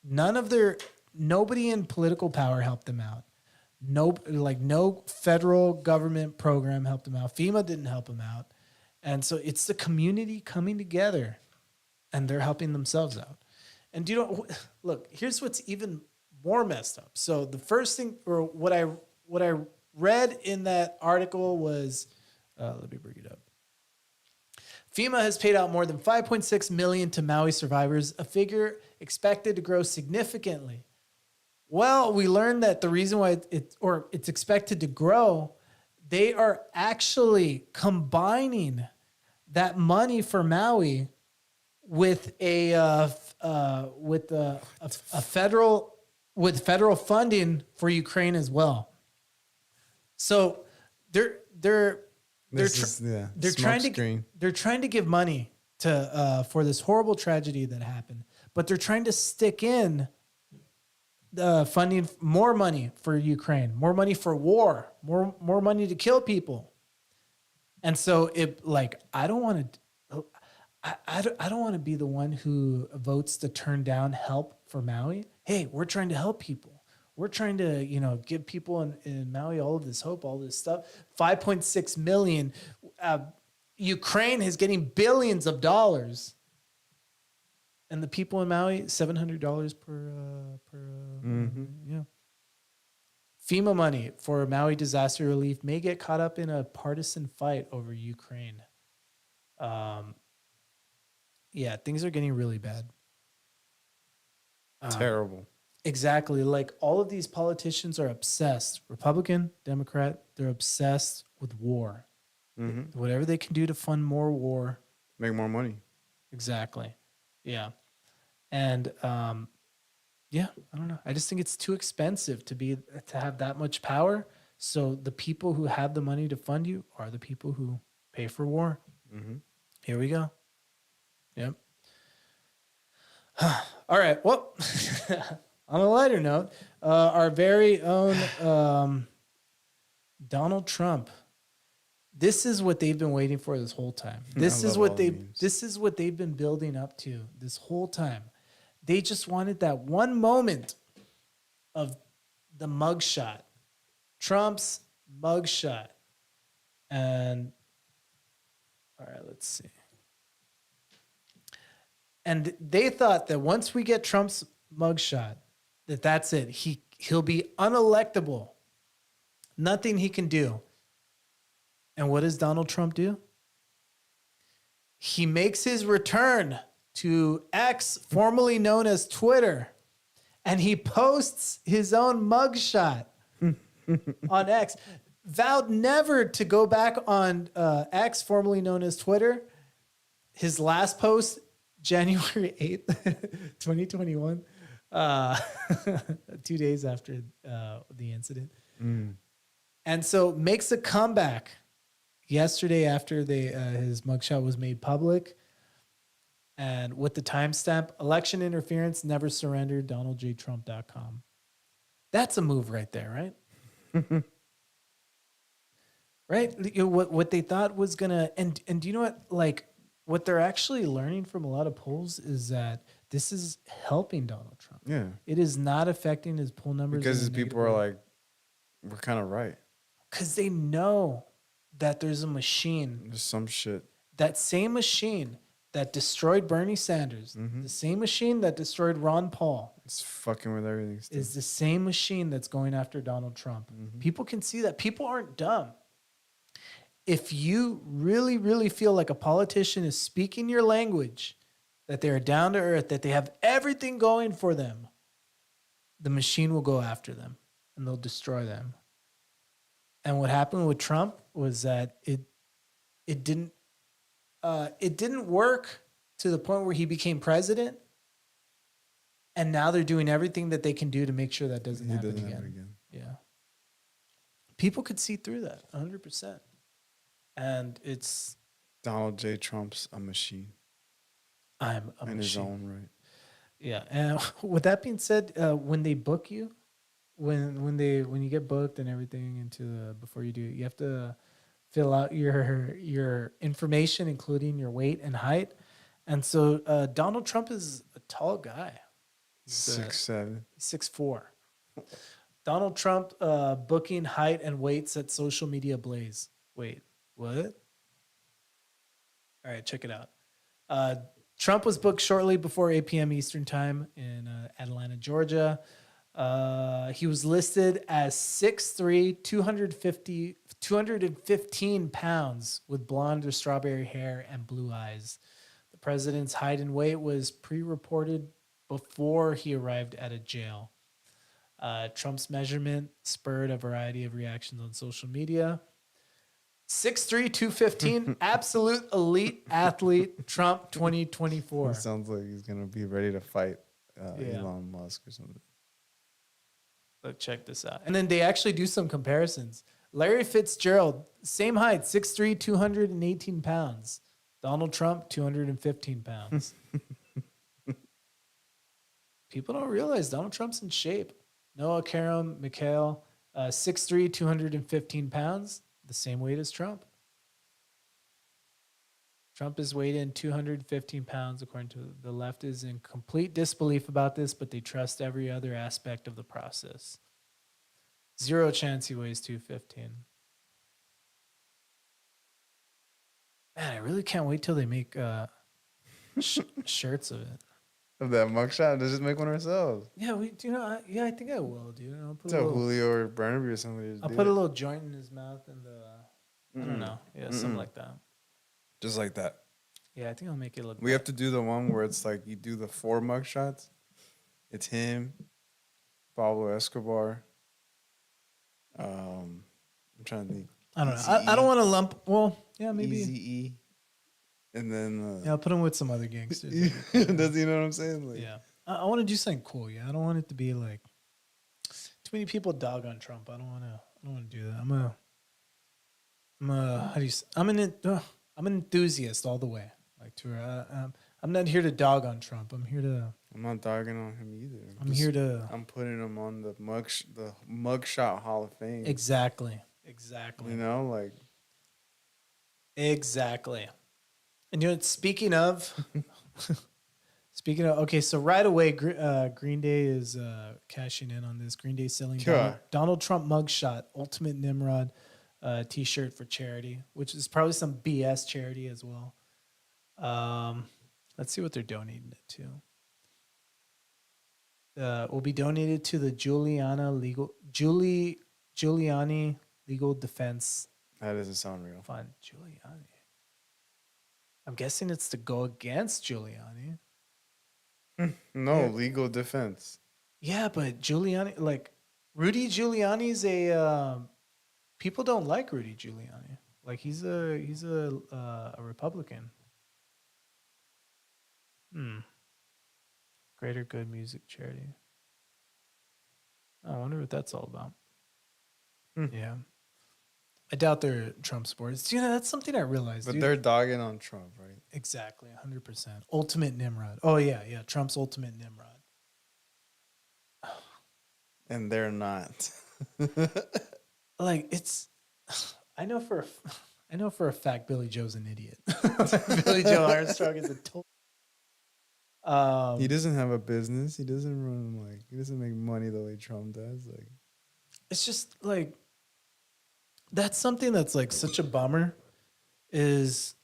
Nobody in political power helped them out. No federal government program helped them out. FEMA didn't help them out. And so it's the community coming together and they're helping themselves out. And look, here's what's even more messed up. So the first thing, or what I read in that article was, let me bring it up. FEMA has paid out more than $5.6 million to Maui survivors, a figure expected to grow significantly. Well, we learned that the reason why it's expected to grow, they are actually combining that money for Maui with federal funding for Ukraine as well. So they're trying to give money to for this horrible tragedy that happened, but they're trying to stick in the funding, more money for Ukraine, more money for war, more money to kill people. And so I don't want to be the one who votes to turn down help for Maui. Hey, we're trying to help people. We're trying to, give people in Maui all of this hope, all this stuff. 5.6 million. Ukraine is getting billions of dollars. And the people in Maui, $700 per yeah. FEMA money for Maui disaster relief may get caught up in a partisan fight over Ukraine. Yeah, things are getting really bad. Terrible. Exactly. Like all of these politicians are obsessed, Republican, Democrat, they're obsessed with war. Mm-hmm. Whatever they can do to fund more war. Make more money. Exactly. Yeah. And yeah, I don't know. I just think it's too expensive to have that much power. So the people who have the money to fund you are the people who pay for war. Mm-hmm. Here we go. Yep. All right. Well, on a lighter note, our very own Donald Trump. This is what they've been waiting for this whole time. This is what they've been building up to this whole time. They just wanted that one moment of the mugshot, Trump's mugshot. And all right, let's see. And they thought that once we get Trump's mugshot, that's it. He'll be unelectable. Nothing he can do. And what does Donald Trump do? He makes his return to X, formerly known as Twitter, and he posts his own mugshot on X. Vowed never to go back on X, formerly known as Twitter. His last post, January 8th, 2021, uh, 2 days after the incident. And so makes a comeback yesterday after his mugshot was made public. And with the timestamp, election interference never surrendered, DonaldJTrump.com. That's a move right there, right? Right? You know, what they thought was going to, and do you know what, like, what they're actually learning from a lot of polls is that this is helping Donald Trump. Yeah. It is not affecting his poll numbers. Because people are like, we're kind of right. Because they know that there's a machine. There's some shit. That same machine that destroyed Bernie Sanders, the same machine that destroyed Ron Paul. It's fucking with everything still. Is the same machine that's going after Donald Trump. People can see that. People aren't dumb. If you really, really feel like a politician is speaking your language, that they're down to earth, that they have everything going for them, the machine will go after them and they'll destroy them. And what happened with Trump was that it didn't work to the point where he became president. And now they're doing everything that they can do to make sure that doesn't happen again. Yeah. People could see through that 100%. And it's Donald J. Trump's a machine. I'm a in machine. his own right. Yeah. And with that being said, when they book you, when you get booked and everything before you do it, you have to fill out your information, including your weight and height. And so Donald Trump is a tall guy. 6'7". 6'4". Donald Trump booking height and weights at social media blaze. Wait, what? All right, check it out. Trump was booked shortly before 8 p.m. Eastern time in Atlanta, Georgia. He was listed as 6'3", 215 pounds with blonde or strawberry hair and blue eyes. The president's height and weight was pre-reported before he arrived at a jail. Trump's measurement spurred a variety of reactions on social media. 6'3", 215, absolute elite athlete, Trump 2024. It sounds like he's going to be ready to fight Elon Musk or something. Look, check this out. And then they actually do some comparisons. Larry Fitzgerald, same height, 6'3", 218 pounds. Donald Trump, 215 pounds. People don't realize Donald Trump's in shape. Noah Karam Mikhail, 6'3", 215 pounds, the same weight as Trump. Trump is weighed in 215 pounds, according to the left, is in complete disbelief about this, but they trust every other aspect of the process. Zero chance he weighs 215. Man, I really can't wait till they make shirts of it. Of that mugshot? Let's just make one ourselves. Yeah, I think I will, dude. I'll put Tell Julio or Barnaby or somebody. I'll put a little joint in his mouth and I don't know. Yeah, something like that. Just like that. Yeah, I think I'll make it look. We have to do the one where it's like you do the 4 mugshots. It's him, Pablo Escobar. I'm trying to think. I don't know. I don't want to lump. Well, yeah, maybe. Eazy-E. And then yeah, I'll put him with some other gangsters. Does you know what I'm saying? Like, yeah, I want to do something cool. Yeah, I don't want it to be like too many people dog on Trump. I don't want to do that. I'm an enthusiast all the way. Like I'm not here to dog on Trump. I'm not dogging on him either. I'm putting him on the mugshot Hall of Fame. Exactly. You know, like exactly. And speaking of, okay, so right away, Green Day is cashing in on this. Green Day selling Donald Trump mugshot, Ultimate Nimrod T-shirt for charity, which is probably some BS charity as well. Let's see what they're donating it to. Will be donated to the Giuliani Legal Defense. That doesn't sound real. Fund. Giuliani. I'm guessing it's to go against Giuliani. No, legal defense. Yeah, but Giuliani, like Rudy Giuliani's people don't like Rudy Giuliani. Like he's a Republican. Greater Good Music Charity. I wonder what that's all about. Yeah. I doubt they're Trump supporters. You know, that's something I realized. But they're dogging on Trump, right? Exactly, 100%. Ultimate Nimrod. Oh, yeah. Trump's ultimate Nimrod. And they're not. Like, it's... I know for a fact Billy Joe's an idiot. Billy Joe Armstrong is a total... he doesn't have a business. He doesn't make money the way Trump does. Like, it's just like that's something that's like such a bummer. Is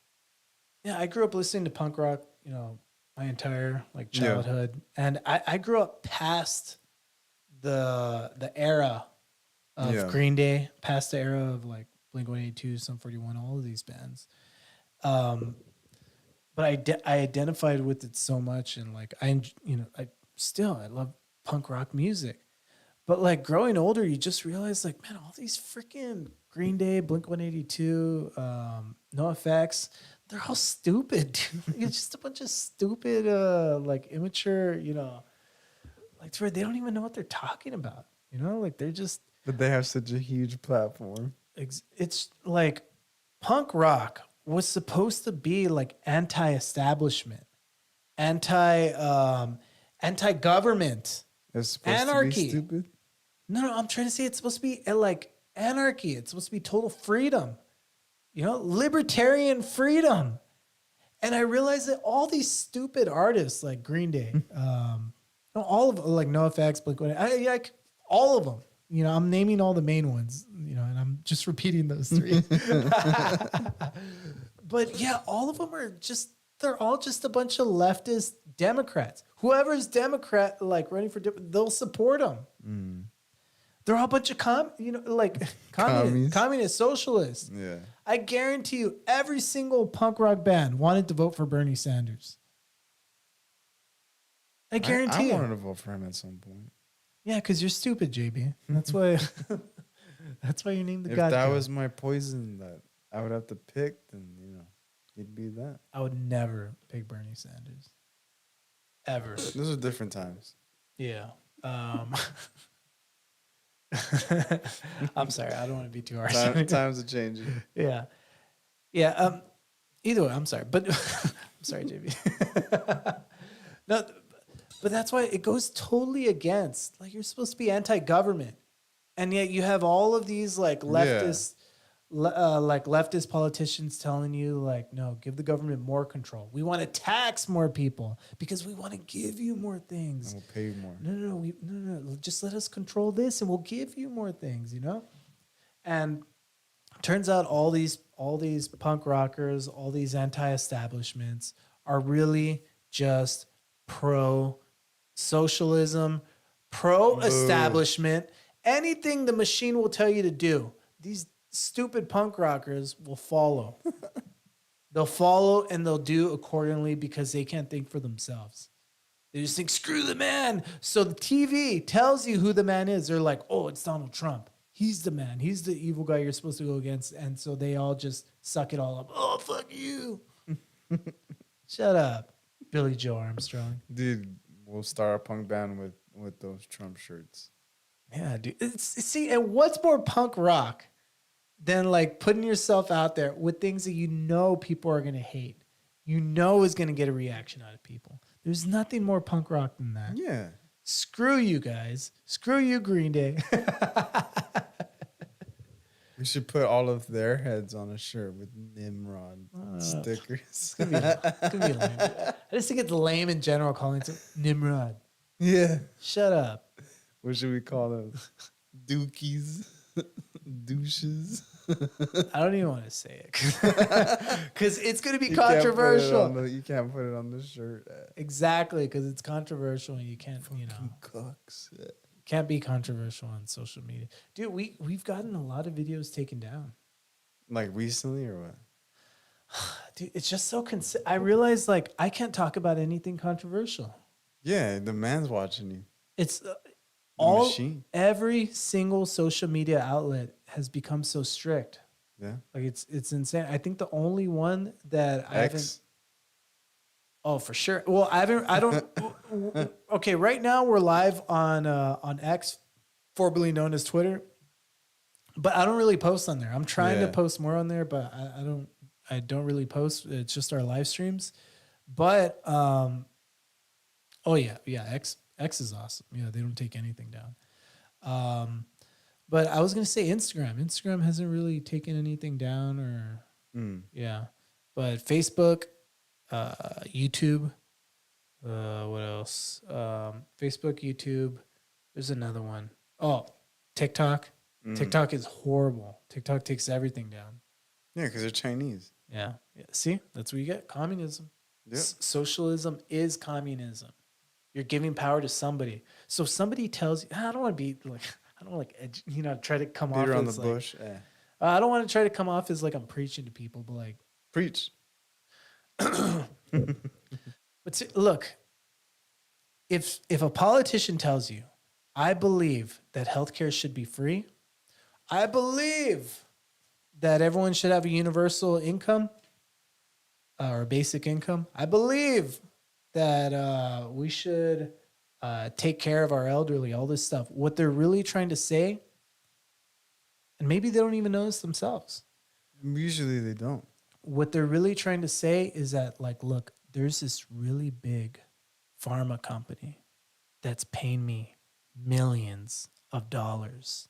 I grew up listening to punk rock, my entire like childhood, and I grew up past the era of Green Day, past the era of like Blink-182, Sum 41, all of these bands. But I identified with it so much, and like I love punk rock music. But like growing older, you just realize like, man, all these freaking Green Day, Blink-182, NoFX, they're all stupid. Dude. It's just a bunch of stupid, like immature, like to where they don't even know what they're talking about. Like they're just. But they have such a huge platform. It's like punk rock was supposed to be like anti-establishment, anti-government, anarchy. To be stupid? No, I'm trying to say it's supposed to be like anarchy. It's supposed to be total freedom, libertarian freedom. And I realized that all these stupid artists like Green Day, all of like NoFX, Blink-182, all of them. I'm naming all the main ones, and I'm just repeating those three. But yeah, all of them they're all just a bunch of leftist Democrats. Whoever's Democrat, like running for, they'll support them. Mm. They're all a bunch of communist socialists. Yeah. I guarantee you every single punk rock band wanted to vote for Bernie Sanders. I guarantee I wanted to vote for him at some point. Yeah, because you're stupid, JB. That's why. That's why you named the guy. If that was my poison that I would have to pick, then it'd be that. I would never pick Bernie Sanders. Ever. Those are different times. Yeah. I'm sorry. I don't want to be too harsh. Times are changing. Yeah. Yeah. Either way, I'm sorry, but I'm sorry, JB. No. But that's why it goes totally against. Like you're supposed to be anti-government, and yet you have all of these like leftist, leftist politicians telling you like, no, give the government more control. We want to tax more people because we want to give you more things. And we'll pay you more. No. Just let us control this, and we'll give you more things. And turns out all these punk rockers, all these anti-establishments are really just pro-socialism, pro-establishment, anything the machine will tell you to do. These stupid punk rockers will follow. They'll follow and they'll do accordingly because they can't think for themselves. They just think, screw the man. So the TV tells you who the man is. They're like, oh, it's Donald Trump. He's the man. He's the evil guy you're supposed to go against. And so they all just suck it all up. Oh, fuck you. Shut up, Billy Joe Armstrong. Dude, we'll start a punk band with those Trump shirts. Yeah, dude. See, and what's more punk rock than like putting yourself out there with things that people are going to hate? Is going to get a reaction out of people. There's nothing more punk rock than that. Yeah. Screw you guys. Screw you, Green Day. We should put all of their heads on a shirt with Nimrod stickers. It's gonna be lame. I just think it's lame in general calling it Nimrod. Yeah. Shut up. What should we call them? Dookies? Douches? I don't even want to say it because it's going to be controversial. You can't put it on the shirt. Exactly, because it's controversial and you can't, Cooks. Can't be controversial on social media. Dude, we've gotten a lot of videos taken down. Like recently or what? Dude, it's just so I realize like I can't talk about anything controversial. Yeah, the man's watching you. It's every single social media outlet has become so strict. Yeah. Like it's insane. I think the only one that I haven't. Oh, for sure. Well, I don't. Okay, right now we're live on X formerly known as Twitter. But I don't really post on there. I'm trying to Yeah. post more on there, but I don't really post. It's just our live streams. But oh yeah, X is awesome. Yeah, they don't take anything down. But I was gonna say Instagram. Instagram hasn't really taken anything down, or yeah. But Facebook, YouTube, what else? Facebook, YouTube. There's another one. Oh, TikTok. TikTok is horrible. TikTok takes everything down. Yeah, because they're Chinese. Yeah. See, that's what you get. Communism. Yep. Socialism is communism. You're giving power to somebody. So if somebody tells you, I don't want to be like, I don't like, try to come off Beater on as the like, bush. Yeah. I don't want to try to come off as like I'm preaching to people, but like, Preach. but see, look, if a politician tells you, I believe that healthcare should be free, I believe that everyone should have a universal income or basic income, I believe that we should take care of our elderly, all this stuff. What they're really trying to say, and maybe they don't even know this themselves. Usually they don't. What they're really trying to say is that, like, look, there's this really big pharma company that's paying me millions of dollars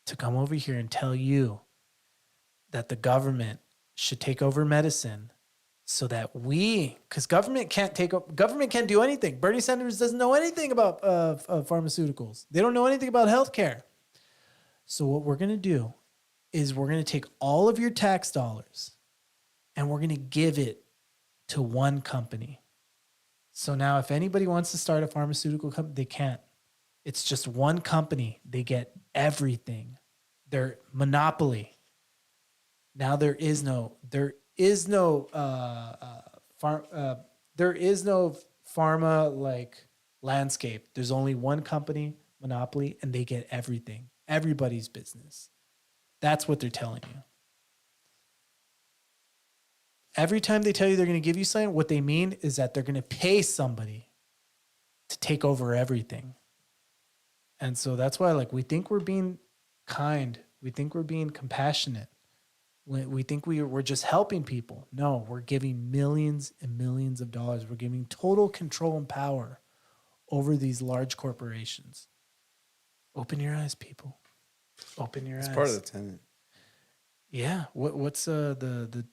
to come over here and tell you that the government should take over medicine so that because government can't do anything. Bernie Sanders doesn't know anything about pharmaceuticals. They don't know anything about healthcare. So what we're going to do is we're going to take all of your tax dollars and we're going to give it to one company. So now if anybody wants to start a pharmaceutical company, they can't. It's just one company. They get everything. They're monopoly. Now there is no pharma like landscape. There's only one company, monopoly, and they get everything. Everybody's business. That's what they're telling you. Every time they tell you they're going to give you something, what they mean is that they're going to pay somebody to take over everything. And so that's why, like, we think we're being kind. We think we're being compassionate. We think we're just helping people. No, we're giving millions and millions of dollars. We're giving total control and power over these large corporations. Open your eyes, people. Open your eyes. It's part of the tenant. Yeah. What's the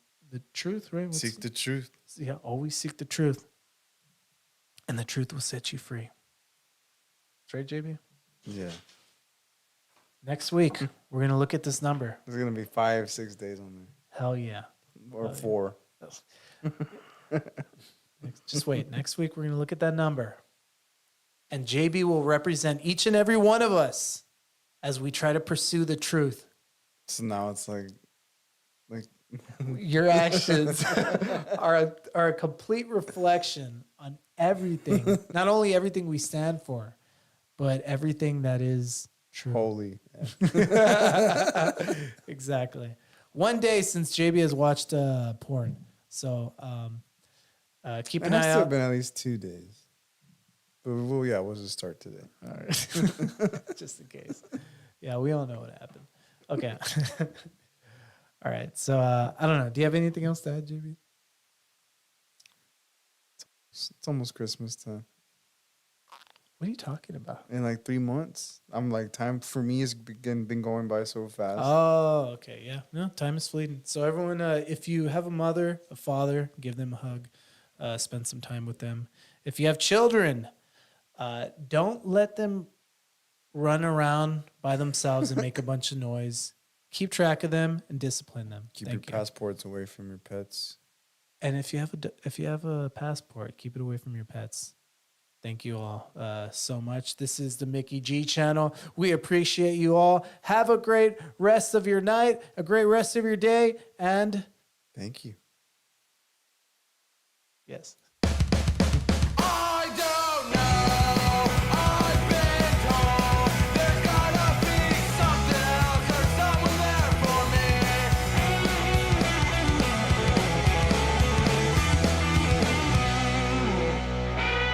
truth, right? Seek the truth. Yeah, always seek the truth. And the truth will set you free. That's right, JB? Yeah. Next week, we're going to look at this number. There's going to be 5-6 days on there. Hell yeah. Or 4. Just wait. Next week, we're going to look at that number. And JB will represent each and every one of us as we try to pursue the truth. So now it's like your actions are a complete reflection on everything. Not only everything we stand for, but everything that is true. Holy. Exactly. One day since JB has watched porn. So keep an eye out. It has to have been at least 2 days. But we'll just start today. All right. Just in case. Yeah, we all know what happened. Okay. All right. So I don't know. Do you have anything else to add, JB? It's almost Christmas time. What are you talking about? In like 3 months. I'm like, time for me has been going by so fast. Oh, okay. Yeah. No, time is fleeting. So everyone, if you have a mother, a father, give them a hug. Spend some time with them. If you have children, don't let them run around by themselves and make a bunch of noise. Keep track of them and discipline them. Keep your passports away from your pets. And if you have a passport, keep it away from your pets. Thank you all so much. This is the Mickey G channel. We appreciate you all. Have a great rest of your night, a great rest of your day, and thank you. Yes.